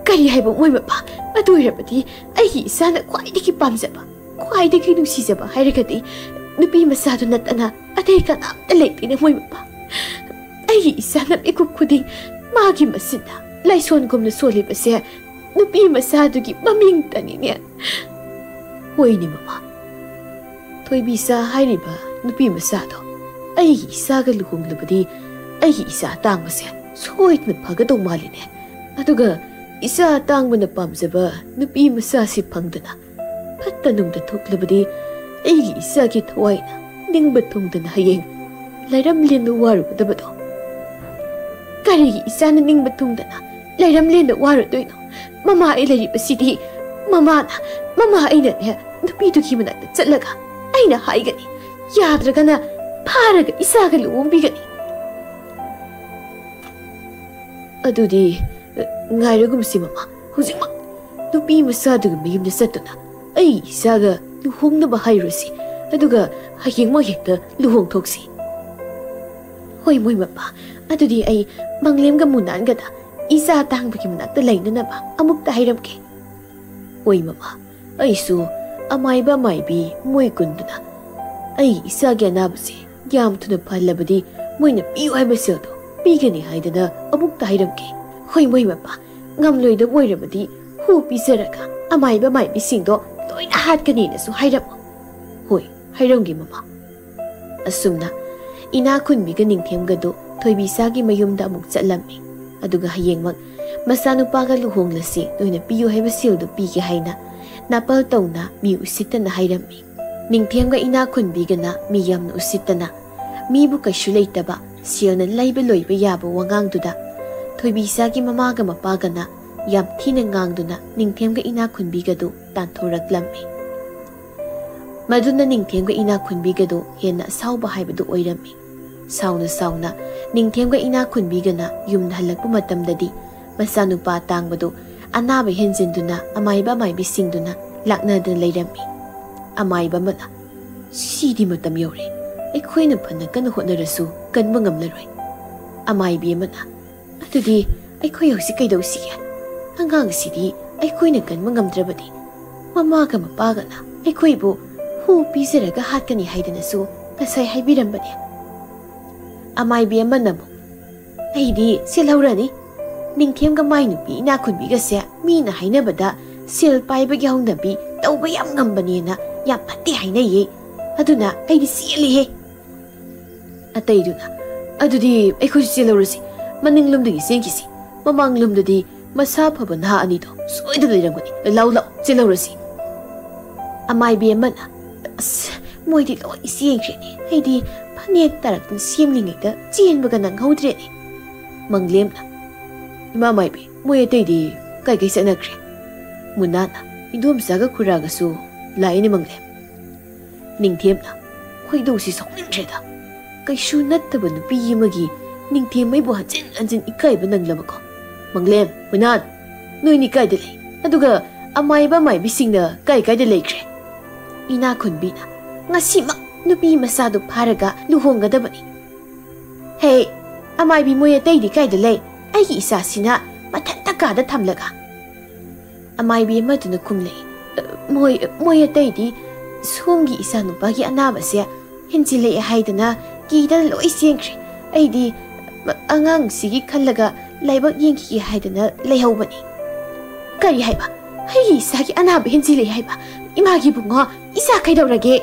ꯀꯔꯤ ꯍꯥꯏꯕ ꯃꯣꯏ ꯃꯄꯥ? ꯑꯗꯨ ꯑꯣꯏꯔꯕꯗꯤ ꯑꯩꯒꯤ ꯏꯆꯥꯅ ꯈ꯭ꯋꯥꯏꯗꯒꯤ ꯄꯥꯝꯖꯕ, ꯈ꯭ꯋꯥꯏꯗꯒꯤ ꯅꯨꯡꯁꯤꯖꯕ ꯍꯥꯏꯔꯒꯗꯤ ꯅꯨꯄꯤ ꯃꯆꯥꯗꯨ ꯅꯠꯇꯅ ꯑꯇꯩ ꯀꯅꯥꯝꯇ ꯂꯩꯇꯦꯅꯦ ꯃꯣꯏ ꯃꯄꯥ꯫ ꯑꯩꯒꯤ ꯏꯆꯥꯅ ꯃꯤꯀꯨꯞ ꯈꯨꯗꯤꯡ ꯃꯥꯒꯤ ꯃꯁꯤꯟꯅ ꯂꯥꯏꯁꯣꯟꯒꯨꯝꯅ ꯁꯣꯜꯂꯤꯕꯁꯦ ꯅꯨꯄꯤ ꯃꯆꯥꯗꯨꯒꯤ ꯃꯃꯤꯡꯇꯅꯤꯅꯦ꯫ ꯍꯣꯏꯅꯦ ꯃꯃꯥ, ꯊꯣꯏꯕꯤꯆꯥ ꯍꯥꯏꯔꯤꯕ ꯅꯨꯄꯤ ꯃꯆꯥꯗꯣ ꯑꯩꯒꯤ ꯏꯆꯥꯒ ꯂꯨꯍꯣꯡꯂꯕꯗꯤ ꯑꯩꯒꯤ ꯏꯆꯥ ꯑꯇꯥꯡꯕꯁꯦ ꯁꯣꯏꯗꯅ ꯐꯒꯗꯧ ꯃꯥꯜꯂꯤꯅꯦ꯫ ꯑꯗꯨꯒ ꯏꯆꯥ ꯑꯇꯥꯡꯕꯅ ꯄꯥꯝꯖꯕ ꯅꯨꯄꯤ ꯃꯆꯥꯁꯤ ꯐꯪꯗꯅ ꯐꯠꯇ ꯅꯨꯡꯗ ꯊꯣꯛꯂꯕꯗꯤ ꯑꯩꯒꯤ ꯏꯆꯥꯒꯤ ꯊꯋꯥꯏꯅ ꯅꯤꯡꯕ ꯊꯨꯡꯗꯅ ꯍꯌꯦꯡ ꯂꯩꯔꯝꯂꯦꯟꯅ ꯋꯥꯔꯨꯒꯗꯕꯗꯣ꯫ ꯀꯔꯤꯒꯤ ꯏꯆꯥꯅ ꯅꯤꯡꯕ ꯊꯨꯡꯗꯅ ꯂꯩꯔꯝꯂꯦꯟꯅ ꯋꯥꯔꯨꯗꯣꯏꯅꯣ? ꯃꯃꯥ ꯑꯩ ꯂꯩꯔꯤꯕꯁꯤꯗꯤ ꯃꯃꯥ ꯑꯩꯅꯅꯦ ꯅꯨꯄꯤꯗꯨꯒꯤ ꯃꯅꯥꯛꯇ ꯆꯠꯂꯒ ꯑꯩꯅ ꯍꯥꯏꯒꯅꯤ, ꯌꯥꯗ꯭ꯔꯒꯅ ꯐꯥꯔꯒ ꯏꯆꯥꯒ ꯂꯨꯍꯣꯡꯕꯤꯒꯅꯤ꯫ ꯑꯗꯨꯗꯤ ꯉꯥꯏꯔꯒꯨꯝꯁꯤ ꯃꯃꯥ, ꯍꯧꯖꯤꯛꯃꯛ ꯅꯨꯄꯤ ꯃꯆꯥꯗꯨꯒꯤ ꯃꯌꯨꯝꯗ ꯆꯠꯇꯨꯅ ꯑꯩ ꯏꯆꯥꯒ ꯂꯨꯍꯣꯡꯅꯕ ꯍꯥꯏꯔꯨꯔꯁꯤ, ꯑꯗꯨꯒ ꯍꯌꯦꯡꯃꯛ ꯍꯦꯛꯇ ꯂꯨꯍꯣꯡꯊꯣꯛꯁꯤ꯫ ꯍꯣꯏ ꯃꯣꯏ ꯃꯄꯥ, ꯑꯗꯨꯗꯤ ꯑꯩ ꯃꯪꯂꯦꯝꯒ ꯃꯨꯅꯥꯟꯒꯗ ꯏꯆꯥ ꯑꯇꯥꯡꯕꯒꯤ ꯃꯅꯥꯛꯇ ꯂꯩꯅꯅꯕ ꯑꯃꯨꯛꯇ ꯍꯥꯏꯔꯝꯒꯦ꯫ ꯍꯣꯏ ꯃꯃꯥ, ꯑꯩꯁꯨ ꯑꯃꯥꯏꯕ ꯑꯃꯥꯏꯕꯤ ꯃꯣꯏ ꯀꯨꯟꯗꯨꯅ ꯑꯩꯒꯤ ꯏꯆꯥꯒꯤ ꯑꯅꯥꯕꯁꯦ ꯌꯥꯝ ꯊꯨꯅ ꯐꯍꯜꯂꯕꯗꯤ ꯃꯣꯏꯅ ꯄꯤꯌꯨ ꯍꯥꯏꯕ ꯁꯦꯜꯗꯣ ꯄꯤꯒꯅꯤ ꯍꯥꯏꯗꯅ ꯑꯃꯨꯛꯇ ꯍꯥꯏꯔꯝꯒꯦ꯫ ꯍꯣꯏ ꯃꯣꯏ ꯃꯄꯥ, ꯉꯝꯂꯣꯏꯗꯕ ꯑꯣꯏꯔꯕꯗꯤ ꯍꯨ ꯄꯤꯖꯔꯒ ꯑꯃꯥꯏꯕ ꯑꯃꯥꯏꯕꯤꯁꯤꯡꯗꯣ ꯂꯣꯏꯅ ꯍꯥꯠꯀꯅꯤꯅꯁꯨ ꯍꯥꯏꯔꯝꯃꯣ꯫ ꯍꯣꯏ ꯍꯥꯏꯔꯝꯒꯦ ꯃꯃꯥ꯫ ꯑꯁꯨꯝꯅ ꯏꯅꯥꯈꯨꯟꯕꯤꯒ ꯅꯤꯡꯊꯦꯝꯒꯗꯨ ꯊꯣꯏꯕꯤꯆꯥꯒꯤ ꯃꯌꯨꯝꯗ ꯑꯃꯨꯛ ꯆꯠꯂꯝꯃꯤ꯫ ꯑꯗꯨꯒ ꯍꯌꯦꯡꯃꯛ ꯃꯆꯥꯅꯨꯄꯥꯒ ꯂꯨꯍꯣꯡꯂꯁꯤ, ꯅꯣꯏꯅ ꯄꯤꯌꯨ ꯍꯥꯏꯕ ꯁꯦꯜꯗꯨ ꯄꯤꯒꯦ ꯍꯥꯏꯅ ꯅꯥꯄꯜ ꯇꯧꯅ ꯃꯤ ꯎꯁꯤꯠꯇꯅ ꯍꯥꯏꯔꯝꯃꯤ꯫ ꯅꯤꯡꯊꯦꯝꯒ ꯏꯅꯥꯈꯨꯟꯕꯤꯒꯅ ꯃꯤ ꯌꯥꯝꯅ ꯎꯁꯤꯠꯇꯅ ꯃꯤꯕꯨ ꯀꯩꯁꯨ ꯂꯩꯇꯕ ꯁꯦꯜꯅ ꯂꯩꯕ ꯂꯣꯏꯕ ꯌꯥꯕ ꯋꯥꯉꯥꯡꯗꯨꯗ ꯊꯣꯏꯕꯤꯆꯥꯒꯤ ꯃꯃꯥꯒ ꯃꯄꯥꯒꯅ ꯌꯥꯝ ꯊꯤꯅ ꯉꯥꯡꯗꯨꯅ ꯅꯤꯡꯊꯦꯝꯒ ꯏꯅꯥꯈꯨꯟꯕꯤꯒꯗꯨ ꯇꯥꯟꯊꯣꯔꯛꯂꯝꯃꯤ꯫ ꯃꯗꯨꯅ ꯅꯤꯡꯊꯦꯝꯒ ꯏꯅꯥꯈꯨꯟꯕꯤꯒꯗꯨ ꯍꯦꯟꯅ ꯑꯁꯥꯎꯕ ꯍꯥꯏꯕꯗꯨ ꯑꯣꯏꯔꯝꯃꯤ꯫ ꯁꯥꯎꯅ ꯁꯥꯎꯅ ꯅꯤꯡꯊꯦꯝꯒ ꯏꯅꯥꯈꯨꯟꯕꯤꯒꯅ ꯌꯨꯝꯗ ꯍꯜꯂꯛꯄ ꯃꯇꯝꯗꯗꯤ ꯃꯆꯥꯅꯨꯄꯥ ꯑꯇꯥꯡꯕꯗꯨ ꯑꯅꯥꯕ ꯍꯦꯟꯖꯤꯟꯗꯨꯅ ꯑꯃꯥꯏꯕ ꯑꯃꯥꯏꯕꯤꯁꯤꯡꯗꯨꯅ ꯂꯥꯛꯅꯗꯨꯅ ꯂꯩꯔꯝꯃꯤ꯫ ꯑꯃꯥꯏꯕ ꯑꯃꯅ "ꯁꯤꯗꯤ ꯃꯇꯝ ꯌꯧꯔꯦ, ꯑꯩꯈꯣꯏꯅ ꯐꯅ ꯀꯟꯅ ꯍꯣꯠꯅꯔꯁꯨ ꯀꯟꯕ ꯉꯝꯂꯔꯣꯏ." ꯑꯃꯥꯏꯕꯤ ꯑꯃꯅ "ꯑꯗꯨꯗꯤ ꯑꯩꯈꯣꯏ ꯍꯧꯖꯤꯛ ꯀꯩꯗꯧꯁꯤꯒꯦ? ꯑꯉꯥꯡꯁꯤꯗꯤ ꯑꯩꯈꯣꯏꯅ ꯀꯟꯕ ꯉꯝꯗ꯭ꯔꯕꯗꯤ ꯃꯃꯥꯒ ꯃꯄꯥꯒꯅ ꯑꯩꯈꯣꯏꯕꯨ ꯍꯨ ꯄꯤꯖꯔꯒ ꯍꯥꯠꯀꯅꯤ ꯍꯥꯏꯗꯅꯁꯨ ꯉꯁꯥꯏ ꯍꯥꯏꯕꯤꯔꯝꯕꯅꯦ." ꯑꯃꯥꯏꯕꯤ ꯑꯃꯅ ꯑꯃꯨꯛ "ꯑꯩꯗꯤ ꯁꯦꯜꯍꯧꯔꯅꯤ. ꯅꯤꯡꯊꯦꯝꯒ ꯃꯥꯏ ꯅꯨꯄꯤ ꯏꯅꯥꯈꯨꯟꯕꯤꯒꯁꯦ ꯃꯤꯅ ꯍꯥꯏꯅꯕꯗ ꯁꯦꯜ ꯄꯥꯏꯕꯒꯤ ꯍꯧꯅꯕꯤ ꯇꯧꯕ ꯌꯥꯝ ꯉꯝꯕꯅꯦꯅ ꯌꯥꯝ ꯐꯠꯇꯦ ꯍꯥꯏꯅꯩꯌꯦ. ꯑꯗꯨꯅ ꯑꯩꯗꯤ ꯆꯦꯜꯂꯤꯍꯦ." ꯑꯇꯩꯗꯨꯅ "ꯑꯗꯨꯗꯤ ꯑꯩꯈꯣꯏꯁꯨ ꯆꯦꯜꯍꯧꯔꯁꯤ. ꯃꯅꯤꯡꯂꯣꯝꯗꯒꯤ ꯆꯦꯟꯈꯤꯁꯤ. ꯃꯃꯥꯡꯂꯣꯝꯗꯗꯤ ꯃꯁꯥ ꯐꯕ ꯅꯍꯥ ꯑꯅꯤꯗꯣ ꯁꯣꯏꯗꯅ ꯂꯩꯔꯝꯒꯅꯤ. ꯂꯥꯎ ꯂꯥꯎ ꯆꯦꯜꯍꯧꯔꯁꯤ." ꯑꯃꯥꯏꯕꯤ ꯑꯃꯅ "ꯑꯁ, ꯃꯣꯏꯗꯤ ꯂꯣꯏ ꯆꯦꯟꯈ꯭ꯔꯦꯅꯦ. ꯑꯩꯗꯤ ꯐꯅꯦꯛ ꯇꯥꯔꯛꯇꯅ ꯁꯦꯝꯂꯤꯉꯩꯗ ꯆꯦꯟꯕꯒ ꯅꯪꯍꯧꯗ꯭ꯔꯦꯅꯦ." ꯃꯪꯂꯦꯝꯅ "ꯏꯃꯥ ꯃꯥꯏꯕꯤ, ꯃꯣꯏ ꯑꯇꯩꯗꯤ ꯀꯥꯏ ꯆꯠꯅꯈ꯭ꯔꯦ?" ꯃꯨꯅꯥꯟꯅ "ꯏꯟꯗꯣꯝꯆꯥꯒ ꯈꯨꯔꯥꯒꯁꯨ ꯂꯥꯛꯏꯅꯦ ꯃꯪꯂꯦꯝ." ꯅꯤꯡꯊꯦꯝꯅ "ꯈꯣꯏꯗꯧꯁꯤ ꯁꯥꯎꯅꯤꯡꯗ꯭ꯔꯦꯗ. ꯀꯩꯁꯨ ꯅꯠꯇꯕ ꯅꯨꯄꯤ ꯑꯃꯒꯤ ꯅꯤꯡꯊꯦꯝꯃꯩꯕꯨ ꯍꯟꯖꯤꯟ ꯍꯟꯖꯤꯟ ꯏꯀꯥꯏꯕ ꯅꯪꯂꯕꯀꯣ? ꯃꯪꯂꯦꯝ, ꯃꯨꯅꯥꯟ, ꯅꯣꯏꯅꯤ ꯀꯥꯏꯗ ꯂꯩ? ꯑꯗꯨꯒ ꯑꯃꯥꯏꯕ ꯑꯃꯥꯏꯕꯤꯁꯤꯡꯅ ꯀꯥꯏꯗ ꯂꯩꯈ꯭ꯔꯦ?" ꯏꯅꯥꯈꯨꯟꯕꯤꯅ "ꯉꯁꯤꯃꯛ ꯅꯨꯄꯤ ꯃꯆꯥꯗꯨ ꯐꯥꯔꯒ ꯂꯨꯍꯣꯡꯒꯗꯕꯅꯤ." "ꯍꯦ, ꯑꯃꯥꯏꯕꯤ ꯃꯣꯏ ꯑꯇꯩꯗꯤ ꯀꯥꯏꯗ ꯂꯩ? ꯑꯩꯒꯤ ꯏꯆꯥꯁꯤꯅ ꯃꯊꯟꯇ ꯀꯥꯗ ꯊꯝꯂꯒ." ꯑꯃꯥꯏꯕꯤ ꯑꯃꯗꯨꯅ ꯈꯨꯝꯂꯛꯏ "ꯃꯣꯏ ꯑꯇꯩꯗꯤ ꯁꯣꯝꯒꯤ ꯏꯆꯥꯅꯨꯄꯥꯒꯤ ꯑꯅꯥꯕꯁꯦ ꯍꯦꯟꯖꯤꯜꯂꯛꯑꯦ ꯍꯥꯏꯗꯅ ꯀꯤꯗꯅ ꯂꯣꯏ ꯆꯦꯟꯈ꯭ꯔꯦ. ꯑꯩꯗꯤ ꯑꯉꯥꯡꯁꯤꯒꯤ ꯈꯜꯂꯒ ꯂꯥꯏꯕꯛ ꯌꯦꯡꯈꯤꯒꯦ ꯍꯥꯏꯗꯅ ꯂꯩꯍꯧꯕꯅꯤ." "ꯀꯔꯤ ꯍꯥꯏꯕ? ꯑꯩꯒꯤ ꯏꯆꯥꯒꯤ ꯑꯅꯥꯕ ꯍꯦꯟꯖꯤꯜꯂꯛꯑꯦ ꯍꯥꯏꯕ? ꯏꯃꯥꯒꯤ ꯕꯨꯡꯉꯣ, ꯏꯆꯥ ꯀꯩꯗꯧꯔꯒꯦ?"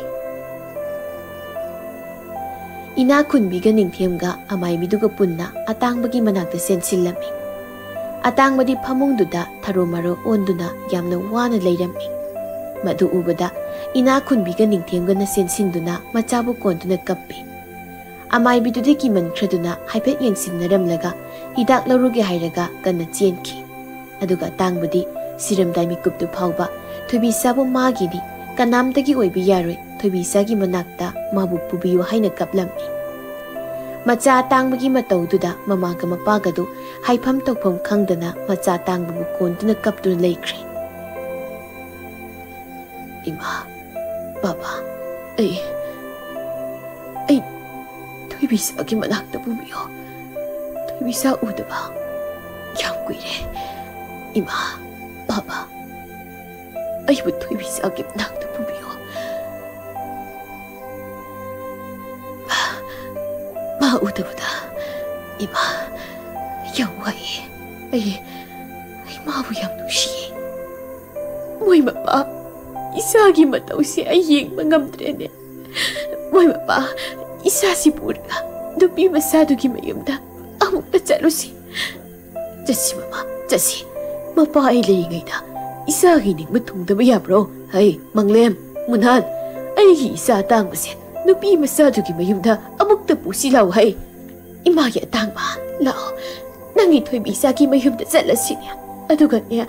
ꯏꯅꯥꯈꯨꯟꯕꯤꯒ ꯅꯤꯡꯊꯦꯝꯒ ꯑꯃꯥꯏꯕꯤꯗꯨꯒ ꯄꯨꯟꯅ ꯑꯇꯥꯡꯕꯒꯤ ꯃꯅꯥꯛꯇ ꯆꯦꯟꯁꯤꯜꯂꯝꯃꯤ꯫ ꯑꯇꯥꯡꯕꯗꯤ ꯐꯃꯨꯡꯗꯨꯗ ꯊꯔꯣ ꯃꯔꯣ ꯑꯣꯟꯗꯨꯅ ꯌꯥꯝꯅ ꯋꯥꯅ ꯂꯩꯔꯝꯃꯤ꯫ ꯃꯗꯨ ꯎꯕꯗ ꯏꯅꯥꯈꯨꯟꯕꯤꯒ ꯅꯤꯡꯊꯦꯝꯒꯅ ꯆꯦꯟꯁꯤꯟꯗꯨꯅ ꯃꯆꯥꯕꯨ ꯀꯣꯟꯗꯨꯅ ꯀꯞꯄꯤ꯫ ꯑꯃꯥꯏꯕꯤꯗꯨꯗꯤ ꯀꯤꯃꯟꯈ꯭ꯔꯗꯨꯅ ꯍꯥꯏꯐꯦꯠ ꯌꯦꯡꯁꯤꯟꯅꯔꯝꯂꯒ ꯍꯤꯗꯥꯛ ꯂꯧꯔꯨꯒꯦ ꯍꯥꯏꯔꯒ ꯀꯟꯅ ꯆꯦꯟꯈꯤ꯫ ꯑꯗꯨꯒ ꯑꯇꯥꯡꯕꯗꯤ ꯁꯤꯔꯝꯗꯥꯏ ꯃꯤꯀꯨꯞꯇꯨ ꯐꯥꯎꯕ ꯊꯣꯏꯕꯤꯆꯥꯕꯨ ꯃꯥꯒꯤꯅꯤ, ꯀꯅꯥꯝꯇꯒꯤ ꯑꯣꯏꯕ ꯌꯥꯔꯣꯏ, ꯊꯣꯏꯕꯤꯆꯥꯒꯤ ꯃꯅꯥꯛꯇ ꯃꯥꯕꯨ ꯄꯨꯕꯤꯌꯨ ꯍꯥꯏꯅ ꯀꯞꯂꯝꯃꯤ꯫ ꯃꯆꯥ ꯑꯇꯥꯡꯕꯒꯤ ꯃꯇꯧꯗꯨꯗ ꯃꯃꯥꯒ ꯃꯄꯥꯒꯗꯨ ꯍꯥꯏꯐꯝ ꯇꯧꯐꯝ ꯈꯪꯗꯅ ꯃꯆꯥ ꯑꯇꯥꯡꯕꯕꯨ ꯀꯣꯟꯗꯨꯅ ꯀꯞꯇꯨꯅ ꯂꯩꯈ꯭ꯔꯦ꯫ "ꯏꯃꯥ, ꯕꯥꯕꯥ, ꯊꯣꯏꯕꯤꯁꯥꯒꯤ ꯃꯅꯥꯛꯇ ꯄꯨꯕꯤꯌꯣ ꯊꯣꯏꯕꯤꯁꯥ ꯎꯗꯕ ꯌꯥꯝ ꯀꯨꯏꯔꯦ ꯏꯃꯥ ꯕꯥꯕꯥ ꯑꯩꯕꯨ ꯊꯣꯏꯕꯤꯁꯥꯒꯤ ꯃꯅꯥꯛꯇ ꯄꯨꯕꯤꯌꯣ ꯃꯥ ꯎꯗꯕꯗ ꯏꯃꯥ ꯌꯥꯝ ꯋꯥꯏꯌꯦ ꯑꯩ ꯃꯥꯕꯨ ꯌꯥꯝ ꯅꯨꯡꯁꯤꯌꯦ ꯃꯣꯏ ꯃꯄꯥ ꯏꯁꯥꯒꯤ ꯃꯇꯧꯁꯦ ꯑꯩ ꯌꯦꯡꯕ ꯉꯝꯗ꯭ꯔꯦꯅꯦ ꯃꯣꯏ ꯃꯄꯥ ꯏꯁꯥꯁꯤ ꯄꯨꯔꯒ ꯅꯨꯄꯤ ꯃꯆꯥꯗꯨꯒꯤ ꯃꯌꯨꯝꯗ ꯑꯃꯨꯛꯇ ꯆꯠꯂꯨꯁꯤ ꯆꯠꯁꯤ ꯃꯃꯥ ꯆꯠꯁꯤ ꯃꯄꯥ ꯑꯩ ꯂꯩꯔꯤꯉꯩꯗ ꯏꯁꯥꯒꯤ ꯅꯤꯡꯕ ꯊꯨꯡꯗꯕ ꯌꯥꯕ꯭ꯔꯣ ꯍꯩ ꯃꯪꯂꯦꯝ ꯃꯨꯅꯥꯟ ꯑꯩꯒꯤ ꯏꯆꯥ ꯑꯇꯥꯡꯕꯁꯦ ꯅꯨꯄꯤ ꯃꯆꯥꯗꯨꯒꯤ ꯃꯌꯨꯝꯗ ꯑꯃꯨꯛꯇ ꯄꯨꯁꯤ ꯂꯥꯎ ꯍꯩ 이마게 땅바 라오 낭이 토이비사기 마휴다 잘라시냐 아두가냐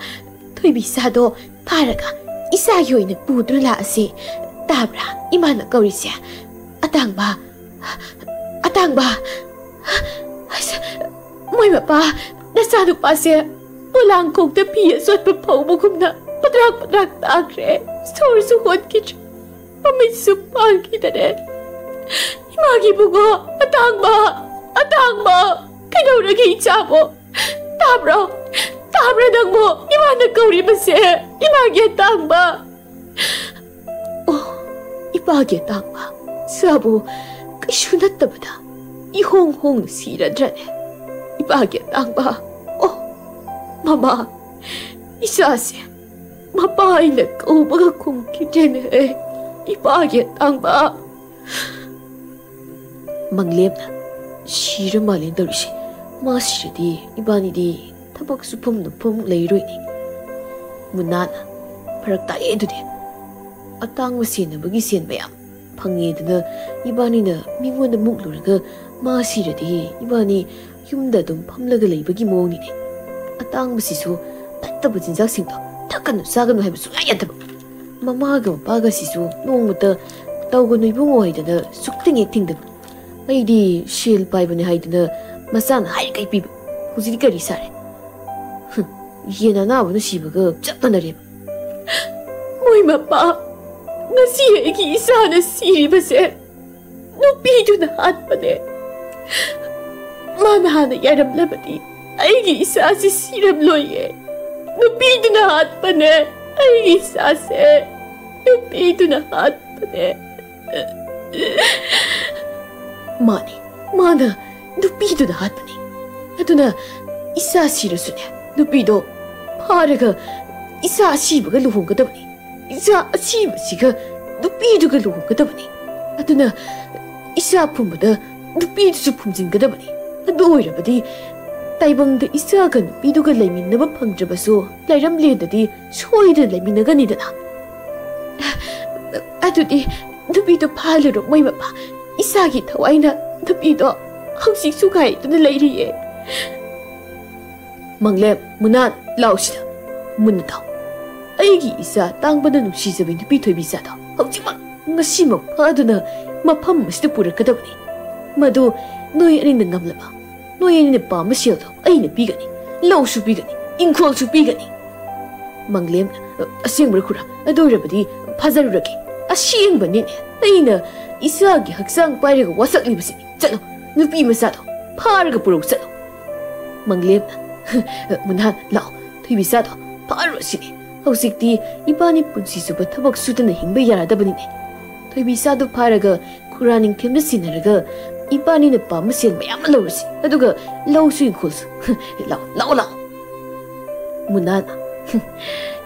토이비사도 파라가 이사요이는 부드라시 따브라 이마나 거리시야 아땅바 아땅바 모이바빠 나사도 빠세 볼랑콩다 피에 쏟고 파우보금나 빠드락빠드락 따그래 서울수 혼기죠 밤이수 빠기다래 이마기 보고 아땅바 아땅바 그녀르게 있자보 따브라 따브라 낭모 이마나 거리바세 이마게 땅바 이마게 땅바 사보 그슈났다보다 이홍홍 시라드라네 이마게 땅바 마마 이사세 마빠이나 꼬바가 공기되네 이마게 땅바 망렘나 시르 말린다리시 마시르디 이바니디 타박 수품 높음 레이로이니 문나나 파락다에두디 아땅 마시는 버기 시엔 매야 팡예드나 이바니나 미고나 묵루르가 마시르디 이바니 흉다둠 팜라가 레이버기 모니네 아땅 마시수 따따부 진작싱도 타카누 싸가누 해부 수야야다부 마마가 마빠가시수 농무다 따오고누 이붕어 하이다나 쑥등에 팅다부 ꯑꯩꯗꯤ ꯁꯦꯜ ꯄꯥꯏꯕꯅꯦ ꯍꯥꯏꯗꯅ ꯃꯆꯥꯅ ꯍꯥꯏꯔꯤꯈꯩ ꯄꯤꯕ ꯍꯧꯖꯤꯛꯇꯤ ꯀꯔꯤ ꯁꯥꯔꯦ ꯌꯦꯟ ꯑꯅꯥꯕꯅ ꯁꯤꯕꯒ ꯆꯞ ꯃꯥꯟꯅꯔꯦꯕ ꯃꯣꯏ ꯃꯄꯥ ꯉꯁꯤ ꯑꯩꯒꯤ ꯏꯆꯥꯅ ꯁꯤꯔꯤꯕꯁꯦ ꯅꯨꯄꯤꯗꯨꯅ ꯍꯥꯠꯄꯅꯦ ꯃꯥꯅ ꯍꯥꯟꯅ ꯌꯥꯔꯝꯂꯕꯗꯤ ꯑꯩꯒꯤ ꯏꯆꯥꯁꯤ ꯁꯤꯔꯝꯂꯣꯏꯌꯦ ꯅꯨꯄꯤꯗꯨꯅ ꯍꯥꯠꯄꯅꯦ ꯑꯩꯒꯤ ꯏꯆꯥꯁꯦ ꯅꯨꯄꯤꯗꯨꯅ ꯍꯥꯠꯄꯅꯦ 마니, 마나, 누피도 나왔더니, 하더나 이사 시르수네, 누피도 파르가 이사 시부가 루홍가다 보니, 이사 시부시가 누피도가 루홍가다 보니, 하더나 이사 품보다 누피도 품진가다 보니, 노이라버디 따이방도 이사가 누피도가 레민나바 팡잡아서 라이람리에다디 소이를 레민나가니다나. 아두디 누피도 파르로 모이마파. 이사기 더와이나 누피도 항상 수가이드는 레이리에 망렘 문안 라오시다 문나다 아이기 이사 땅바다 누시자비 누피 토이비사다 하지만 ngasimak 파드나 마팜 마시도 부르까다 보니 마도 너희 아니는 남라바 너희 아니는 밤마시어도 아이는 비가니 라오수 비가니 인코수 비가니 망렘 아시앵브라 쿠라 아도르바디 파자루라기 아시앵바니네 아이나 이사기 학상 빠르고 와삭리부시니 짤로 누피 마사도 파르가 부르고 짤로 망렘나 문한 라오 토이비사도 파르시니 hꯧꯖꯤꯛꯇꯤ 이바니 푼시수바 타박 수드나 힝바 야라다버니네 토이비사도 파르가 쿠라닝 템나 시나르가 이바니나 밤마시엔 마야마 라우르시 아두가 라우수인 콜스 라오 문나나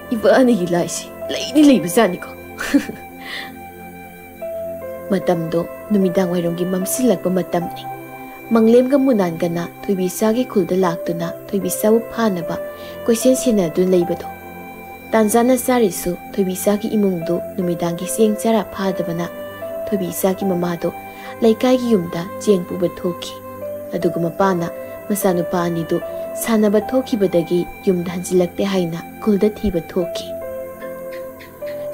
이바니 일라이시 레이니 레이브자니고 마담도 누미당 와이롱기 맘실락바 마담니 망렘가 문안가나 토이비사기 쿨다 락두나 토이비사부 파나바 고센 시나둔 레이바도 단자나 사리수 토이비사기 이몽도 누미당기 시행자라 파다바나 토이비사기 마마도 라이카기 윰다 쟁부바 토키 아두고 마파나 마사누파 아니도 사나바 토키바다기 윰다 한질락테 하이나 쿨다 티바 토키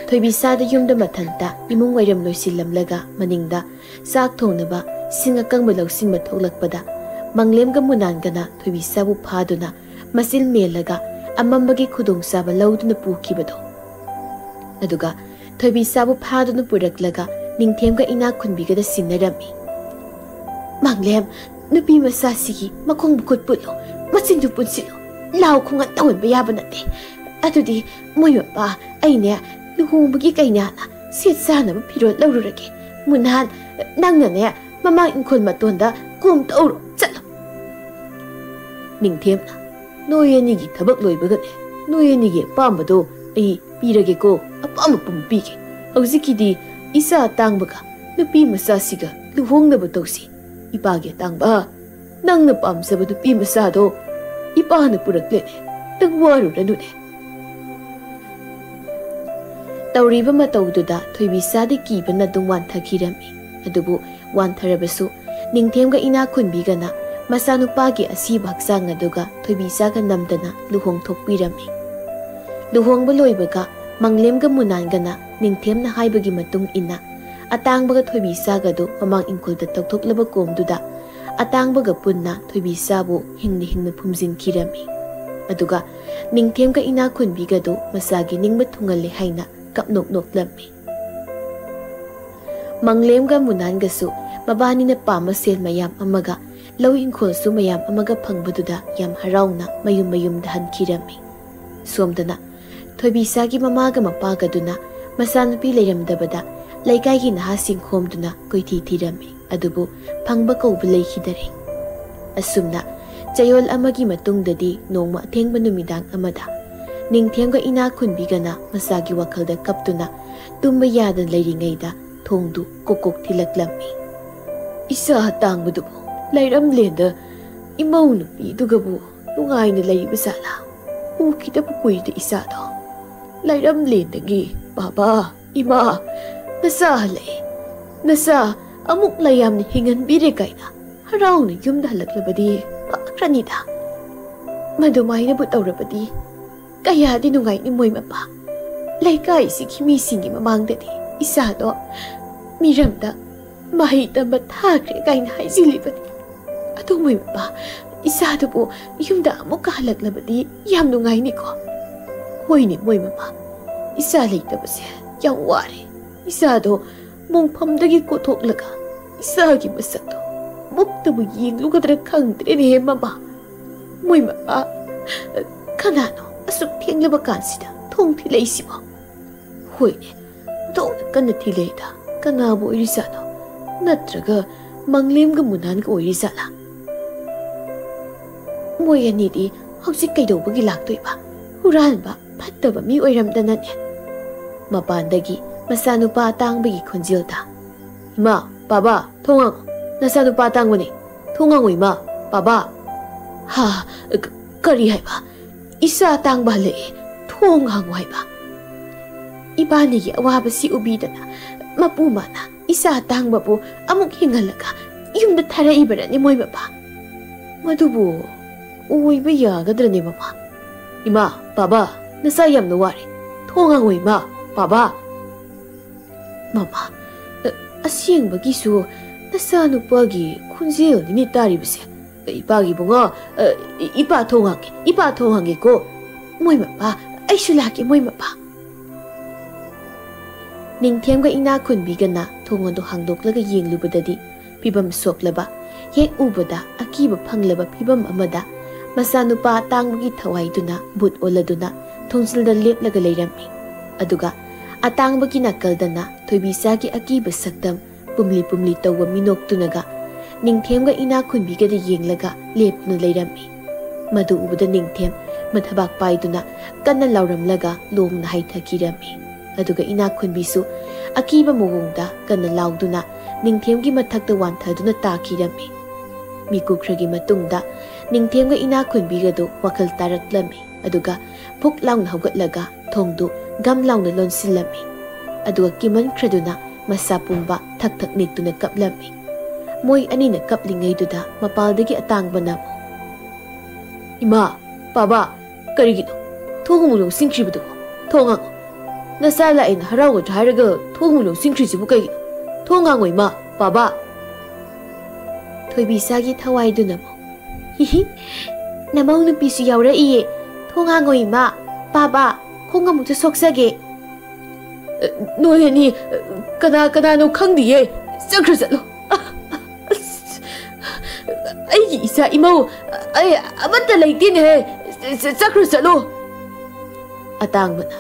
토이비사다 윰다 마탄다 이몽 와이람 로실람라가 마닝다 sak thonaba singakang balawsing matholakpada manglemga munangana thoibisabu phaduna masil melaga amambagi khudongsa balawduna pukibado aduga thoibisabu phaduna puraklaga ningthemga ina khunbigada sinarami Manglem nupi masasigi makong bukod pulo masindu punsilo law khungat tawon ba yaba nate adudi moy mapa aine luhongbagi kainana set sana ba phiro lawrurage munhan nangna ne mama inkol matonda kum tawro chatlo Ningthemna noyeni gi thabak loibagane noyeni gi pambado ai pirage ko apam pumpige hojikidi isa tangbaga nupi masasiga luhongnaba tawsi Ipage tangba nangna pamsaba nupi masado ipana puraklene tangwaru ranune Tawriba matawduda thoibi sadi kibana dung wanthakirami adubu wantharabasu Ningthemga ina khunbigana masanupagi asiba haksang aduga thoibi saga namdana luhong thokpirami luhongba loibaga Manglemga munangana Ningthemna haibagi matung ina Atangbaga thoibi saga do mamang ingkulda toktoklaba komduda atangbaga punna thoibi sabu hingna phumjin kirami aduga Ningthemga ina khunbiga do masagi ningba thungalle haina kapnok noklammi Manglemga munanga su mabani na pama sel mayam amaga law ingkhol su mayam amaga phangbaduda yam harauna mayum dahan kirami somdana thoibi sagi mamaga mapaga duna masanupi leiramdabada Laikai ki nahasing khomduna koithi thirami adubu phangba kouba leikhidare asumna chayol amagi matungdadi nongma thengba numidang amada Ningthemga ina khunbigana masagi wakhalda kaptuna tumba yadan leiringaida thongdu kokok thilaklammi isa tangbudubu lairam lenda imau nupi dugabu nungaina leiba sala ukida pukuida isa do lairam lendagi baba ima Nasa halay. Nasa amuk layam ni hingan bire kaina. Haraw na yumda halaklabadi. Pakranida. Madumay na butawrabadi. Kaya dinungay ni moy mapa. Laikay si kimi singi mamangdadi. Isa do. Miramda. Mahita mathakre kaina haizilibadi. Atong moy mapa. Isa do po yumda amuk kahalaklabadi. Yam nungay ni ko. Hoy ni moy mapa. Isa layta ba siya. Yang wari. Isado mongpamdagi kotoklaga isagi masakto muktabu yinglugadra khangdre mama moy mapa kanano asuk thenglaba kansida thong thileisibo hoine do kan thileida kanabo irisano natraga manglemga munanga oirisala moy anidi hausi kaidobagi laktoiba huranba phattaba mi oiramdanane mapandagi Masanupa atangbagi khonjilta Ima baba thongang nasanupa atangbani thongang ima baba ha kari haiba isa atangba le thongang haiba ibani gi awaba si ubidana mapumana isa atangba bu amuk hingalaga yumda thara ibarani moy baba madubu uiba yagadrani mama ima baba nasa yamna wari thongang ima baba Mama, asyeng bagisu nasanupagi khunjil ni taribse ipagi bunga ipa thongange ko moy mapa aisulaki moy mapa Ningthemga ina khunbigana thongondo hangdoklaga yenglubadadi pibam soklaba hek ubada akiba phanglaba pibam amada masanupa tangbagi thawaiduna but oladuna thongsilda leplaga leirami aduga Atangbagi nakaldana thoibisagi akiba sakdam pumli tawwa minoktunaga Ningthemga ina khunbigada yenglaga lepna leirami madu ubada Ningthem mathabak paiduna kanna lauramlaga longna haithakirami aduga ina khunbisu akiba mogongda kanna lauduna Ningthemgi mathakta wanthaduna takirami mikukhragi matungda Ningthemga ina khunbigado wakhal taraklami aduga phuk laung haugatlaga thongdu gam launa lonsilami aduga kiman khraduna masa pumba thak nituna kaplami moy anina kaplingai duda mapaldagi atangbana mo Ima baba karigino thongulong singkribudo thongang nasala in haraw dharaga thongulong singkrisibu kaigino thongang ima baba thoibisagi thawai duna mo hihi namau nupisu yaura iye thongang ima baba Kongamuta soksage Noyani kana no khangdiye sakra jalo ꯑꯩꯒꯤ ꯏꯆꯥ ꯏꯃꯧ ꯑꯩ ꯑꯃꯠꯇ ꯂꯩꯇꯦꯅꯦ ꯆꯠꯈ꯭ꯔꯣ ꯆꯠꯂꯣ ꯑꯇꯥꯡꯕꯅ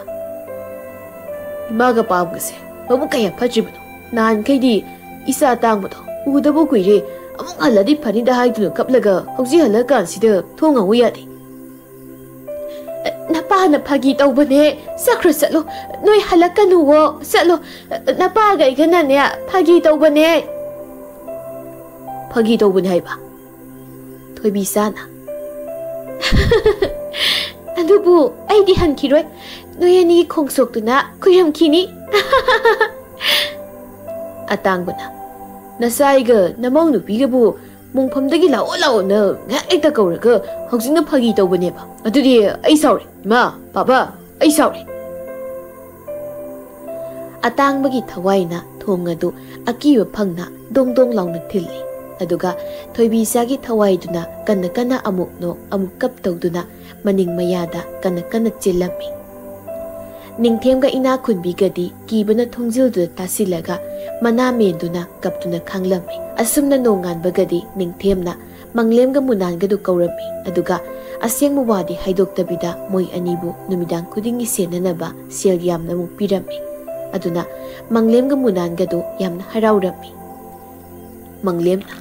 ꯏꯃꯥꯒ ꯄꯥꯝꯒꯁꯦ ꯃꯕꯨꯛ ꯀꯌꯥ ꯐꯠꯇ꯭ꯔꯤꯕꯅꯣ ꯅꯍꯥꯟꯈꯩꯗꯤ ꯏꯆꯥ ꯑꯇꯥꯡꯕꯗꯣ ꯎꯗꯕ ꯀꯨꯏꯔꯦ ꯑꯃꯨꯛ ꯍꯜꯂꯗꯤ ꯐꯅꯤꯗ ꯍꯥꯏꯗꯨꯅ ꯀꯞꯂꯒ ꯍꯧꯖꯤꯛ ꯍꯜꯂꯀꯥꯟꯁꯤꯗ ꯊꯣꯡ ꯍꯥꯡꯎ ꯌꯥꯗꯦ ꯅꯄꯥꯅ ꯐꯥꯒꯤ ꯇꯧꯕꯅꯦ ꯆꯠꯈ꯭ꯔꯣ ꯆꯠꯂꯣ ꯅꯣꯏ ꯍꯜꯂꯛꯀꯅꯨꯋꯣ ꯆꯠꯂꯣ ꯅꯄꯥꯒ ꯑꯩꯒꯅꯅꯦ ꯐꯥꯒꯤ ꯇꯧꯕꯅꯦ ꯐꯥꯒꯤ ꯇꯧꯕꯅꯦ ꯍꯥꯏꯕ ꯊꯣꯏꯕꯤꯆꯥꯅ ꯑꯗꯨꯕꯨ ꯑꯩꯗꯤ ꯍꯟꯈꯤꯔꯣꯏ ꯅꯣꯏ ꯑꯅꯤ ꯈꯣꯡꯁꯣꯛꯇꯨꯅ ꯈꯨꯏꯔꯝꯈꯤꯅꯤ ꯑꯇꯥꯡꯕꯅ ꯅꯆꯥꯏꯒ ꯅꯃꯧ ꯅꯨꯄꯤꯒꯕꯨ ꯃꯣꯡꯐꯝꯗꯒꯤ ꯂꯥꯛꯑꯣ ꯂꯥꯛꯑꯣꯅ ꯉꯥꯏꯍꯥꯛ ꯍꯦꯛꯇ ꯀꯧꯔꯒ ꯍꯧꯖꯤꯛꯅ ꯐꯥꯒꯤ ꯇꯧꯕꯅꯦꯕ ꯑꯗꯨꯗꯤ ꯑꯩ ꯁꯥꯎꯔꯦ ꯏꯃꯥ ꯕꯥꯕꯥ ꯑꯩ ꯁꯥꯎꯔꯦ ꯑꯇꯥꯡꯕꯒꯤ ꯊꯋꯥꯏꯅ ꯊꯣꯡ ꯑꯗꯨ ꯑꯀꯤꯕ ꯐꯪꯅ ꯗꯣꯡ ꯗꯣꯡ ꯂꯥꯎꯅ ꯊꯤꯜꯂꯤ ꯑꯗꯨꯒ ꯊꯣꯏꯕꯤꯆꯥꯒꯤ ꯊꯋꯥꯏꯗꯨꯅ ꯀꯟꯅ ꯀꯟꯅ ꯑꯃꯨꯛ ꯅꯣꯛ ꯑꯃꯨꯛ ꯀꯞ ꯇꯧꯗꯨꯅ ꯃꯅꯤꯡ ꯃꯌꯥꯗ ꯀꯟꯅ ꯀꯟꯅ ꯆꯦꯜꯂꯝꯃꯤ ꯅꯤꯡꯊꯦꯝꯒ ꯏꯅꯥꯛ ꯈꯨꯟꯕꯤꯒꯗꯤ ꯀꯤꯕꯅ ꯊꯣꯡꯖꯤꯜꯗꯨꯗ ꯇꯥꯁꯤꯜꯂꯒ ꯃꯅꯥ ꯃꯦꯟꯗꯨꯅ ꯀꯞꯇꯨꯅ ꯈꯥꯡꯂꯝꯃꯤ ꯑꯁꯨꯝꯅ ꯅꯣꯡꯉꯥꯟꯕꯒꯗꯤ ꯅꯤꯡꯊꯦꯝꯅ ꯃꯪꯂꯦꯝꯒ ꯃꯨꯅꯥꯟꯒꯗꯨ ꯀꯧꯔꯝꯃꯤ ꯑꯗꯨꯒ ꯑꯁꯦꯡꯕ ꯋꯥꯗꯤ ꯍꯥꯏꯗꯣꯛꯇꯕꯤꯗ ꯃꯣꯏ ꯑꯅꯤꯕꯨ ꯅꯨꯃꯤꯗꯥꯡ ꯈꯨꯗꯤꯡꯒꯤ ꯁꯦꯟꯅꯅꯕ ꯁꯦꯜ ꯌꯥꯝꯅ ꯑꯃꯨꯛ ꯄꯤꯔꯝꯃꯤ ꯑꯗꯨꯅ ꯃꯪꯂꯦꯝꯒ ꯃꯨꯅꯥꯟꯒꯗꯨ ꯌꯥꯝꯅ ꯍꯔꯥꯎꯔꯝꯃꯤ ꯃꯪꯂꯦꯝꯅ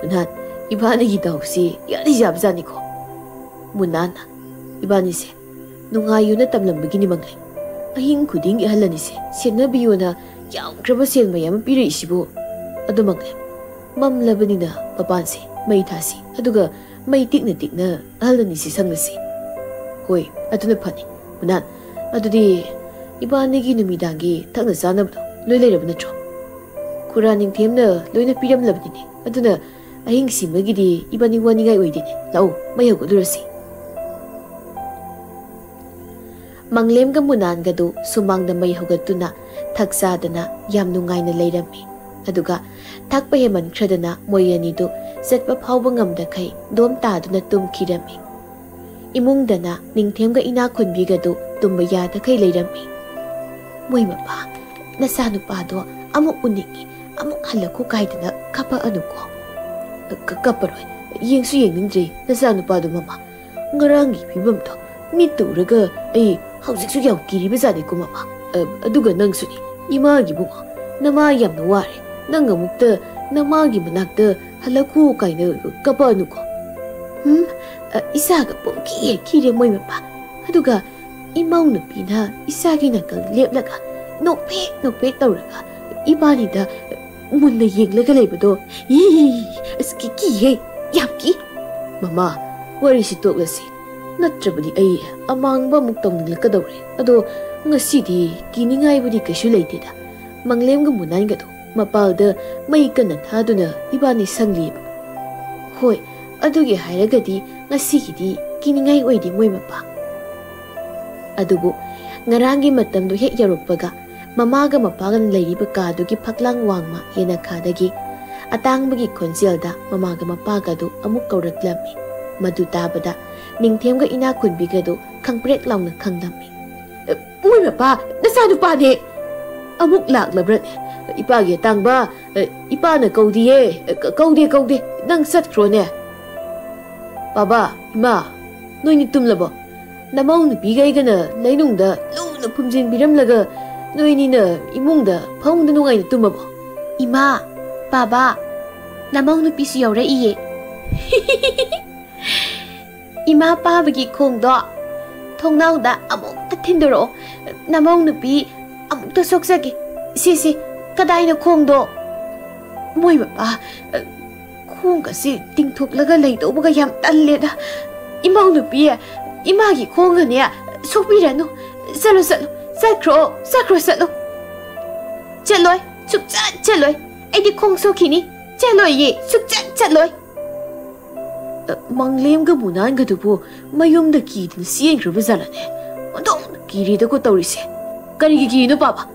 ꯃꯨꯅꯥꯟ ꯏꯕꯥꯅꯤꯒꯤ ꯗꯥꯎꯁꯤ ꯌꯥꯗꯤ ꯌꯥꯕꯖꯥꯠꯅꯤꯀꯣ ꯃꯨꯅꯥꯟꯅ ꯏꯕꯥꯅꯤꯁꯦ ꯅꯨꯡꯉꯥꯏꯌꯨꯅ ꯇꯝꯂꯝꯕꯒꯤꯅꯤ ꯃꯪꯂꯦꯝ ꯑꯍꯤꯡ ꯈꯨꯗꯤꯡꯒꯤ ꯑꯍꯜ ꯑꯅꯤꯁꯦ ꯁꯦꯟꯅꯕꯤꯌꯨꯅ ꯌꯥꯝꯈ꯭ꯔꯕ ꯁꯦꯜ ꯃꯌꯥꯝ ꯄꯤꯔꯛꯏꯁꯤꯕꯨ ꯑꯗꯨ ꯃꯪꯂꯦꯝ ꯃꯝꯂꯕꯅꯤꯅ ꯃꯄꯥꯟꯁꯦ ꯃꯩ ꯊꯥꯁꯤ ꯑꯗꯨꯒ ꯃꯩ ꯇꯤꯛꯅ ꯇꯤꯛꯅ ꯑꯍꯜ ꯑꯅꯤꯁꯤ ꯁꯪꯂꯁꯤ ꯍꯣꯏ ꯑꯗꯨꯅ ꯐꯅꯤ ꯃꯨꯅꯥꯟ ꯑꯗꯨꯗꯤ ꯏꯕꯥꯅꯤꯒꯤ ꯅꯨꯃꯤꯗꯥꯡꯒꯤ ꯊꯛꯅ ꯆꯥꯅꯕꯗꯣ ꯂꯣꯏ ꯂꯩꯔꯕ ꯅꯠꯇ꯭ꯔꯣ ꯈꯨꯔꯥ ꯅꯤꯡꯊꯦꯝꯅ ꯂꯣꯏꯅ ꯄꯤꯔꯝꯂꯕꯅꯤꯅꯦ ꯑꯗꯨꯅ ꯑꯍꯤꯡꯁꯤꯃꯒꯤꯗꯤ ꯏꯕꯥꯅꯤ ꯋꯥꯅꯤꯡꯉꯥꯏ ꯑꯣꯏꯗꯦꯅꯦ ꯂꯥꯛꯎ ꯃꯩ ꯍꯧꯒꯠꯂꯨꯔꯁꯤ ꯃꯪꯂꯦꯝꯒ ꯃꯨꯅꯥꯟꯒꯗꯨ ꯁꯨꯃꯥꯡꯗ ꯃꯩ ꯍꯧꯒꯠꯇꯨꯅ ꯊꯛ ꯆꯥꯗꯅ ꯌꯥꯝ ꯅꯨꯡꯉꯥꯏꯅ ꯂꯩꯔꯝꯃꯤ ꯑꯗꯨꯒ ꯊꯛꯄ ꯍꯦꯃꯟꯈ꯭ꯔꯗꯅ ꯃꯣꯏ ꯑꯅꯤꯗꯨ ꯆꯠꯄ ꯐꯥꯎꯕ ꯉꯝꯗꯈꯩ ꯗꯣꯝ ꯇꯥꯗꯨꯅ ꯇꯨꯝꯈꯤꯔꯝꯃꯤ ꯏꯃꯨꯡꯗꯅ ꯅꯤꯡꯊꯦꯝꯒ ꯏꯅꯥꯛ ꯈꯨꯟꯕꯤꯒꯗꯨ ꯇꯨꯝꯕ ꯌꯥꯗꯈꯩ ꯂꯩꯔꯝꯃꯤ ꯃꯣꯏ ꯃꯄꯥ ꯅꯆꯥꯅꯨꯄꯥꯗꯣ ꯑꯃꯨꯛ ꯎꯅꯤꯡꯉꯤ ꯑꯃꯨꯛ ꯍꯜꯂꯛꯈꯣ ꯀꯥꯏꯗꯅ ꯀꯞꯄꯛꯑꯅꯨꯀꯣ ꯀꯞꯄꯔꯣꯏ ꯌꯦꯡꯁꯨ ꯌꯦꯡꯅꯤꯡꯗ꯭ꯔꯦ ꯅꯆꯥꯅꯨꯄꯥꯗꯣ ꯃꯃꯥ ꯉꯔꯥꯡꯒꯤ ꯐꯤꯕꯝꯗꯣ ꯃꯤꯠꯇ ꯎꯔꯒ ꯑꯩ ꯍꯧꯖꯤꯛꯁꯨ ꯌꯥꯝ ꯀꯤꯔꯤꯕꯖꯥꯠꯅꯤꯀꯣ ꯃꯃꯥ ꯑꯗꯨꯒ ꯅꯪꯁꯨꯅꯤ ꯏꯃꯥꯒꯤ ꯕꯨꯡꯉꯣ ꯅꯃꯥ ꯌꯥꯝꯅ ꯋꯥꯔꯦ ꯅꯪ ꯑꯃꯨꯛꯇ ꯅꯃꯥꯒꯤ ꯃꯅꯥꯛꯇ ꯍꯜꯂꯛꯈꯣ ꯀꯥꯏꯅ ꯀꯞꯄꯛꯑꯅꯨꯀꯣ ꯏꯆꯥꯒ ꯄꯨꯡꯀꯤ ꯍꯦꯛ ꯀꯤꯔꯦ ꯃꯣꯏ ꯃꯄꯥ ꯑꯗꯨꯒ ꯏꯃꯧ ꯅꯨꯄꯤꯅ ꯏꯆꯥꯒꯤ ꯅꯥꯀꯜ ꯂꯦꯞꯂꯒ ꯅꯣꯛꯐꯦꯠ ꯅꯣꯛꯐꯦꯠ ꯇꯧꯔꯒ ꯏꯕꯥꯅꯤꯗ ꯃꯨꯟꯅ ꯌꯦꯡꯂꯒ ꯂꯩꯕꯗꯣ ꯑꯁ ꯀꯤꯍꯦ ꯌꯥꯝ ꯀꯤ ꯃꯃꯥ ꯋꯥꯔꯤꯁꯤ ꯇꯣꯛꯂꯁꯤ ꯅꯠꯇ꯭ꯔꯕꯗꯤ ꯑꯩ ꯑꯃꯥꯡꯕ ꯑꯃꯨꯛ ꯇꯧꯅꯤꯡꯂꯛꯀꯗꯧꯔꯦ ꯑꯗꯣ ꯉꯁꯤꯗꯤ ꯀꯤꯅꯤꯡꯉꯥꯏꯕꯨꯗꯤ ꯀꯩꯁꯨ ꯂꯩꯇꯦꯗ ꯃꯪꯂꯦꯝꯒ ꯃꯨꯅꯥꯟꯒꯗꯣ ꯃꯄꯥꯜꯗ ꯃꯩ ꯀꯟꯅ ꯊꯥꯗꯨꯅ ꯏꯕꯥꯅꯤ ꯁꯪꯂꯤꯕ ꯍꯣꯏ ꯑꯗꯨꯒꯤ ꯍꯥꯏꯔꯒꯗꯤ ꯉꯁꯤꯒꯤꯗꯤ ꯀꯤꯅꯤꯡꯉꯥꯏ ꯑꯣꯏꯗꯦ ꯃꯣꯏ ꯃꯄꯥ ꯑꯗꯨꯕꯨ ꯉꯔꯥꯡꯒꯤ ꯃꯇꯝꯗꯣ ꯍꯦꯛ ꯌꯧꯔꯛꯄꯒ ꯃꯃꯥꯒ ꯃꯄꯥꯒꯅ ꯂꯩꯔꯤꯕ ꯀꯥꯗꯨꯒꯤ ꯐꯛꯂꯥꯡ ꯋꯥꯡꯃ ꯌꯦꯅꯈꯥꯗꯒꯤ ꯑꯇꯥꯡꯕꯒꯤ ꯈꯣꯟꯖꯦꯜꯗ ꯃꯃꯥꯒ ꯃꯄꯥꯒꯗꯨ ꯑꯃꯨꯛ ꯀꯧꯔꯛꯂꯝꯃꯤ ꯃꯗꯨ ꯇꯥꯕꯗ ꯅꯤꯡꯊꯦꯝꯒ ꯏꯅꯥꯛ ꯈꯨꯟꯕꯤꯒꯗꯨ ꯈꯪꯄ꯭ꯔꯦꯛ ꯂꯥꯎꯅ ꯈꯪꯂꯝꯃꯤ ꯃꯣꯏ ꯃꯄꯥ ꯅꯆꯥꯅꯨꯄꯥꯅꯦ ꯑꯃꯨꯛ ꯂꯥꯛꯂꯕ꯭ꯔꯅꯦ ꯏꯄꯥꯒꯤ ꯑꯇꯥꯡꯕ ꯏꯄꯥꯅ ꯀꯧꯗꯤꯌꯦ ꯀꯧꯗꯦ ꯅꯪ ꯆꯠꯈ꯭ꯔꯣꯅꯦ ꯕꯥꯕꯥ ꯏꯃꯥ ꯅꯣꯏꯅꯤ ꯇꯨꯝꯂꯕꯣ ꯅꯃꯧ ꯅꯨꯄꯤꯒ ꯑꯩꯒꯅ ꯂꯩꯅꯨꯡꯗ ꯂꯨꯅ ꯐꯨꯝꯖꯤꯟꯕꯤꯔꯝꯂꯒ ꯅꯣꯏꯅꯤꯅ ꯏꯃꯨꯡꯗ ꯐꯃꯨꯡꯗ ꯅꯨꯡꯉꯥꯏꯅ ꯇꯨꯝꯃꯕꯣ ꯏꯃꯥ ꯕꯥꯕꯥ ꯅꯃꯧ ꯅꯨꯄꯤꯁꯨ ꯌꯧꯔꯛꯏꯌꯦ ꯏꯃꯥ ꯄꯥꯕꯒꯤ ꯈꯣꯡꯗꯣ ꯊꯣꯡꯅꯥꯎꯗ ꯑꯃꯨꯛꯇ ꯊꯤꯟꯗꯣꯔꯛꯑꯣ ꯅꯃꯧ ꯅꯨꯄꯤ ꯑꯃꯨꯛꯇ ꯁꯣꯛꯆꯒꯦ ꯁꯤꯁꯤ ꯀꯗꯥꯏꯅ ꯈꯣꯡꯗꯣ ꯃꯣꯏ ꯃꯄꯥ ꯈꯣꯡꯒꯁꯤ ꯇꯤꯡꯊꯣꯛꯂꯒ ꯂꯩꯗꯧꯕꯒ ꯌꯥꯝ ꯇꯜꯂꯦꯗ ꯏꯃꯧ ꯅꯨꯄꯤ 이마기 공은이야 속비라노 쌀로 쌀크로 쌀로 짤로이 숙자 짤로이 애디 콩소키니 짤로이 숙자 짤로이 망렘가 무난가두부 마용다 기든 시행그러브 잘라네 동 기리다고 떠오리세 까리기 기노 봐봐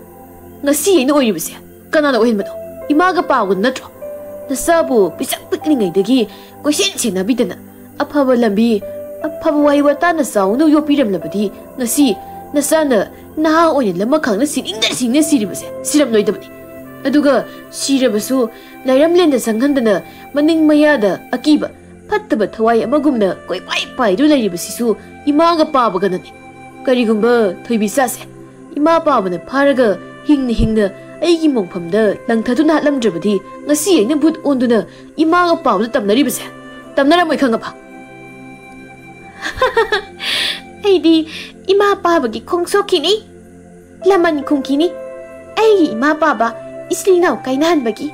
나 시행노 오이르브세 까나나 오힌마도 이마가 빠오건 나트로 나사부 비싹 삐ቅ링이다기 꼬신치나 비드나 아파버 람비 아파버 와이와따나 싸우노 요피람라버디 나시 나사나 나하 오인 람마캉나 시링다 시리브세 시람 노이다버니 अदुगा सिरबसु लाइरमलेन संगंदना मनिंग मयादा अकीबा फत्तब थवाई अमगुमना कोई पाई पाई दु लैरिबसिसु इमागा पाबगनने करिगुंबा थोइबिसासे इमा पाबना फारगा हिंगना हिंगना अैगी मोंफमदा लंगथदुना लमद्रबदि ngasi aina भूत ओंदुना इमागा पाबदा तमनरिबसे तमनरमय खंगफा ऐदी इमा पाबगी खोंगसोखिनी लमन खुंखिनी ऐगी इमा पाबा इसलिनाव काइनाहनबगी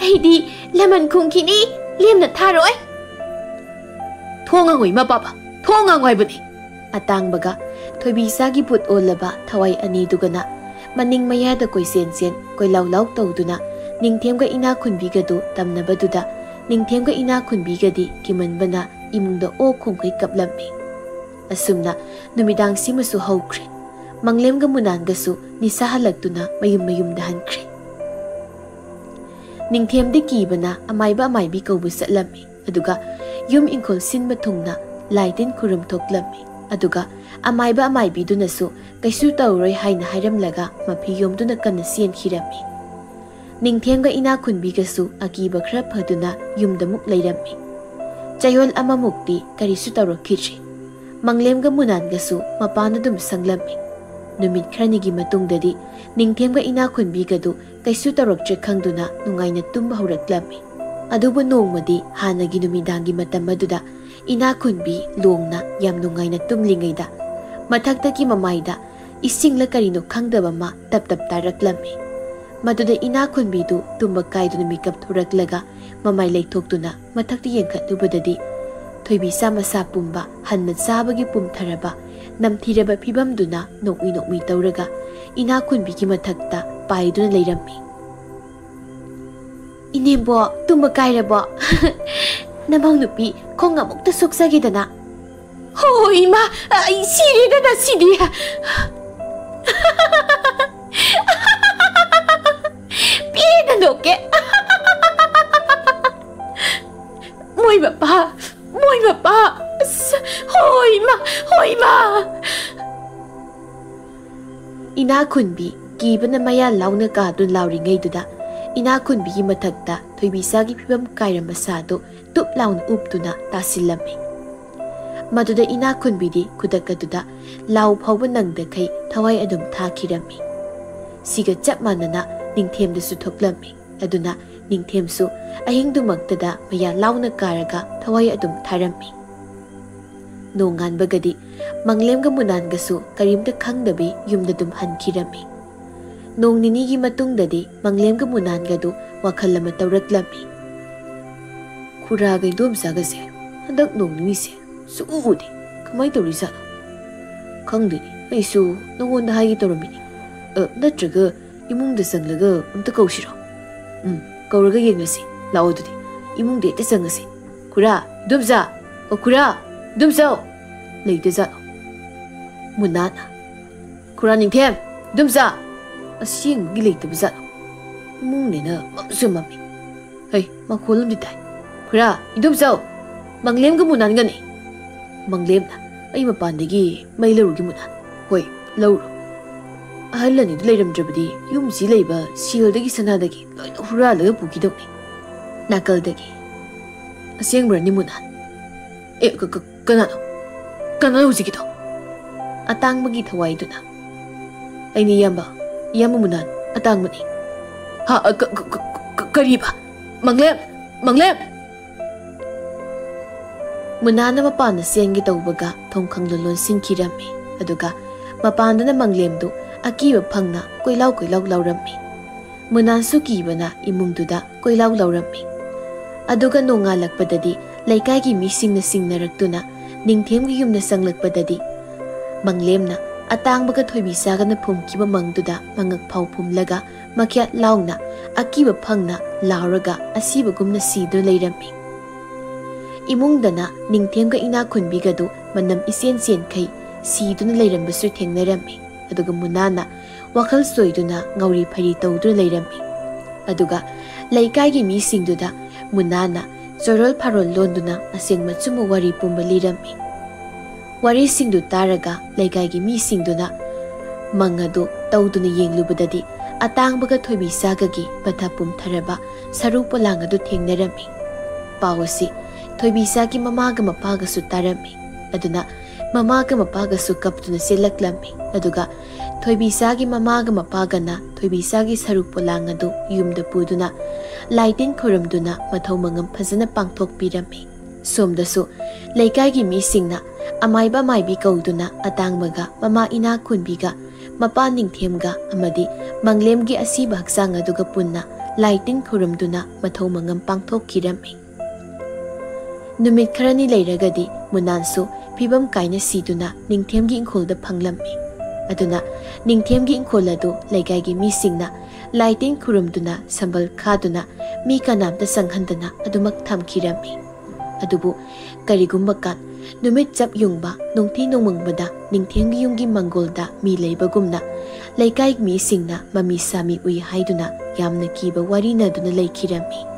ऐदी लमन खुंखिनी लेमना थारोय थोंगांगो इमा पाबा थोंगांगो हाइबनी अतांगबगा थोइबिसागी भूत ओलबा थवाई अनि दुगना मनिंग मयादा कोई सेन सेन कोई लाउ लाउ तौदुना निंगथेमगा इना खुनबिगदु तमनबदुदा निंगथेमगा इना खुनबिगदि किमनबना इमुंगदा ओ खोंखै कपलम्मी असुमना नुमिदांग सिमसु हौख्रे मंगलेमगा मुनानगसु निसा हलक्तुना मयुम मयुमदा हनख्रे निंगथेमदि कीबना अमाइबा अमाइबी कौबु सतलम्मी अदुगा युम इंखोल सिनबा थुंगना लाइटिन खुरम थोकलम्मी अदुगा अमाइबा अमाइबीदुनसु कैसु तौरोय हाइना हाइरमलगा मफि योमदुना कन्ना सियनखिरम्मी निंगथेमगा इना खुनबिगसु अकीबा खरा फदुना युमदमुक लैरम्मी चयोल अमामुक्ति करिसु तौरखिद्रे मंगलेमगा मुनानगसु मपानदुम संगलम्मी नुमित खरनिगी मतुंगददि निंगथेमगा इना खुनबिगदु कैसु तौरक्त्रे खंगदुना नुंगाइना तुम्बा हौरक्लम्मी अदुबु नोंगमदि हानगी नुमिदांगी मतम अदुदा इना खुनबी लोंगना याम नुंगाइना तुमलिंगैदा मथक्तकी ममाइदा इसिंगला करिनो खंगदबमा तप तप तारक्लम्मी मदुदा इना खुनबीदु तुम्बा काइदुना मिकअप थोरक्लगा ममाइ लैथोक्तुना मथक्ति येंखत्लुबददि थोइबिसा मसा पुंबा हन्ना चाबगी पुमथरबा नमथिरबा फिबमदुना नोकमी नोकमी तौरगा इना खुनबीगी मथक्ता पाइदुना लैरम्मी इनेबो तुम्बा काइरबो नमंग नुपी खोंग अमुक्ता सोक्सगेदना हो इमा सिरिदना सिरि पेना नोके मोइ बापा हो इमा इना खुनबी कीबना मया लाउना कादुन लाउरिङैदुदा इना खुनबीगी मथक्ता थोइबिसागी फिबम काइरम सादो तुप लाउन उपतुना तासिलम्मी मदुदा इना खुनबीदी खुदकदुदा लाउ फाउब नंगदखै थवाई अदुम थाखिरम्मी सिगा चप मानना निंगथेमदसु थोक्लम्मी अदुना निंगथेमसु अहिंगदुमक्तदा मया लाउना कारगा थवाई अदुम थारम्मी नोंगानबगदी मंगलेमगा मुनानगसु करीमदा खंगदबी युमददुम हनखिरम्मी नोंग निनीगी मतुंगददी मंगलेमगा मुनानगदु वखल अमा तौरक्लम्मी खुरागै दोमसागसे हंदक नोंग निनीसे सुउदे कमाय तौरिजानो खंगदनी ऐसु नोंगोंदा हाइगे तौरम्मिनी नत्रगा इमुंगदा संगलगा अमता कौसिरो कौरगा येंगलसी लाओ दुदी इमुंगदे ते संगसे खुरा दोमसा खुरा दोमसाओ लेते जानो मुनाना खुरा निंगथेम दोमसा असिंगी लेते जानो इमुंगनेना ममसु mummy hey makolam di tai खुरा इदुमसाओ मंगलेमगा मुनानगने मंगलेमना अई मपानदगी मै लरुगी मुनान होय लौरो अहलनी लैरमद्रबदी युमसी लैबा सियलदगी सनादगी लोइना हुरालगा पुगिदौनी नाकलदगी असेंगब्रनी मुनान ए कनानो हुजिगिदो अतांगबगी थवाइदुना अइनी यामा मुनान अतांगबनी हा करीबा मंगलेम मुनाना मपान सेंगे तौबगा थोंखंगलो लोनसिनखिरम्मी अदुगा मपानदना मंगलेमदु अकीबा फंगना कोइलाउ लाउरम्मी मुनानसु कीबना इमुंगदुदा कोइलाउ लाउरम्मी अदुगा नोंगालकपददी लैकाइगी मिसिंगना सिंगनरक्तुना निंगथेमगी युमना संगलकपददी मंगलेमना अतांगबगा थोइबिसागना फुमकिबा मंगदुदा मंगक फाउ फुमलगा मख्या लाउना अकीबा फंगना लाउरगा असीबगुमना सीदु लैरम्मी इमुंगदना निंगथेमगा इना खुनबिगदु मनम इसेन सेनखै सीदुना लैरम्बसु थेंगनरम्मी अदुगा मुनाना वखल सोइदुना ngौरी फरी तौदुना लैरम्मी अदुगा लैकाइगी मिसिंगदुदा मुनाना जोरल फारोल लोंदुना असेंग मचुम वारी पुंबा लिरम्मी वारी सिंगदु तारगा लैकाइगी मिसिंगदुना मंगदु तौदुना येंगलुबददी ꯑꯇꯥꯡꯕꯒ ꯊꯣꯏꯕꯤꯁꯥꯒꯒꯤ ꯄꯊꯥ ꯄꯨꯝꯊꯔꯕ ꯁꯔꯨ ꯄꯣꯂꯥꯡ ꯑꯗꯨ ꯊꯦꯡꯅꯔꯝꯃꯤ꯫ ꯄꯥꯎ ꯑꯁꯤ ꯊꯣꯏꯕꯤꯁꯥꯒꯤ ꯃꯃꯥꯒ ꯃꯄꯥꯒꯁꯨ ꯇꯥꯔꯝꯃꯤ꯫ ꯑꯗꯨꯅ ꯃꯃꯥꯒ ꯃꯄꯥꯒꯁꯨ ꯀꯞꯇꯨꯅ ꯆꯦꯜꯂꯛꯂꯝꯃꯤ꯫ ꯑꯗꯨꯒ ꯊꯣꯏꯕꯤꯁꯥꯒꯤ ꯃꯃꯥꯒ ꯃꯄꯥꯒꯅ ꯊꯣꯏꯕꯤꯁꯥꯒꯤ ꯁꯔꯨ ꯄꯣꯂꯥꯡ ꯑꯗꯨ ꯌꯨꯝꯗ ꯄꯨꯗꯨꯅ ꯂꯥꯏꯇꯤꯟ ꯈꯨꯔꯨꯝꯗꯨꯅ ꯃꯊꯧ ꯃꯉꯝ ꯐꯖꯅ ꯄꯥꯡꯊꯣꯛꯄꯤꯔꯝꯃꯤ꯫ ꯁꯣꯝꯗꯁꯨ ꯂꯩꯀꯥꯏꯒꯤ ꯃꯤꯁꯤꯡꯅ ꯑꯃꯥꯏꯕ ꯃꯥꯏꯕꯤ ꯀꯧꯗꯨꯅ ꯑꯇꯥꯡꯕꯒ ꯃꯃꯥ ꯏꯅꯥꯛ ꯈꯨꯟꯕꯤꯒ ꯃꯄꯥ ꯅꯤꯡꯊꯦꯝꯒ ꯑꯃꯗꯤ ꯃꯪꯂꯦꯝꯒꯤ ꯑꯁꯤꯕ ꯍꯛꯆꯥꯡ ꯑꯗꯨꯒ ꯄꯨꯟꯅ ꯂꯥꯏꯇꯤꯟ ꯈꯨꯔꯨꯝꯗꯨꯅ ꯃꯊꯧ ꯃꯉꯝ ꯄꯥꯡꯊꯣꯛꯈꯤꯔꯝꯃꯤ꯫ ꯅꯨꯃꯤꯠ ꯈꯔꯅꯤ ꯂꯩꯔꯒꯗꯤ ꯃꯨꯅꯥꯟꯁꯨ ꯐꯤꯕꯝ ꯀꯥꯏꯅ ꯁꯤꯗꯨꯅ ꯅꯤꯡꯊꯦꯝꯒꯤ ꯏꯪꯈꯣꯜꯗ ꯐꯪꯂꯝꯃꯤ꯫ ꯑꯗꯨꯅ ꯅꯤꯡꯊꯦꯝꯒꯤ ꯏꯪꯈꯣꯜ ꯑꯗꯨ ꯂꯩꯀꯥꯏꯒꯤ ꯃꯤꯁꯤꯡꯅ ꯂꯥꯏꯇꯤꯟ ꯈꯨꯔꯨꯝꯗꯨꯅ ꯁꯝꯕꯜ ꯈꯥꯗꯨꯅ ꯃꯤ ꯀꯅꯥꯝꯇ ꯆꯪꯍꯟꯗꯅ ꯑꯗꯨꯃꯛ ꯊꯝꯈꯤꯔꯝꯃꯤ꯫ ꯑꯗꯨꯕꯨ ꯀꯔꯤꯒꯨꯝꯕ ꯀꯥꯟ ꯅꯨꯃꯤꯠ ꯆꯞ ꯌꯨꯡꯕ ꯅꯨꯡꯊꯤ ꯅꯣꯡꯃꯪꯕꯗ ꯅꯤꯡꯊꯦꯝꯒꯤ ꯌꯨꯝꯒꯤ ꯃꯪꯒꯣꯜꯗ ꯃꯤ ꯂꯩꯕꯒꯨꯝꯅ ꯂꯩꯀꯥꯏ ꯃꯤꯁꯤꯡꯅ ꯃꯃꯤ ꯁꯥꯃꯤ ꯎꯏ ꯍꯥꯏꯗꯨꯅ ꯌꯥꯝꯅ ꯀꯤꯕ ꯋꯥꯔꯤꯅꯗꯨꯅ ꯂꯩꯈꯤꯔꯝꯃꯤ꯫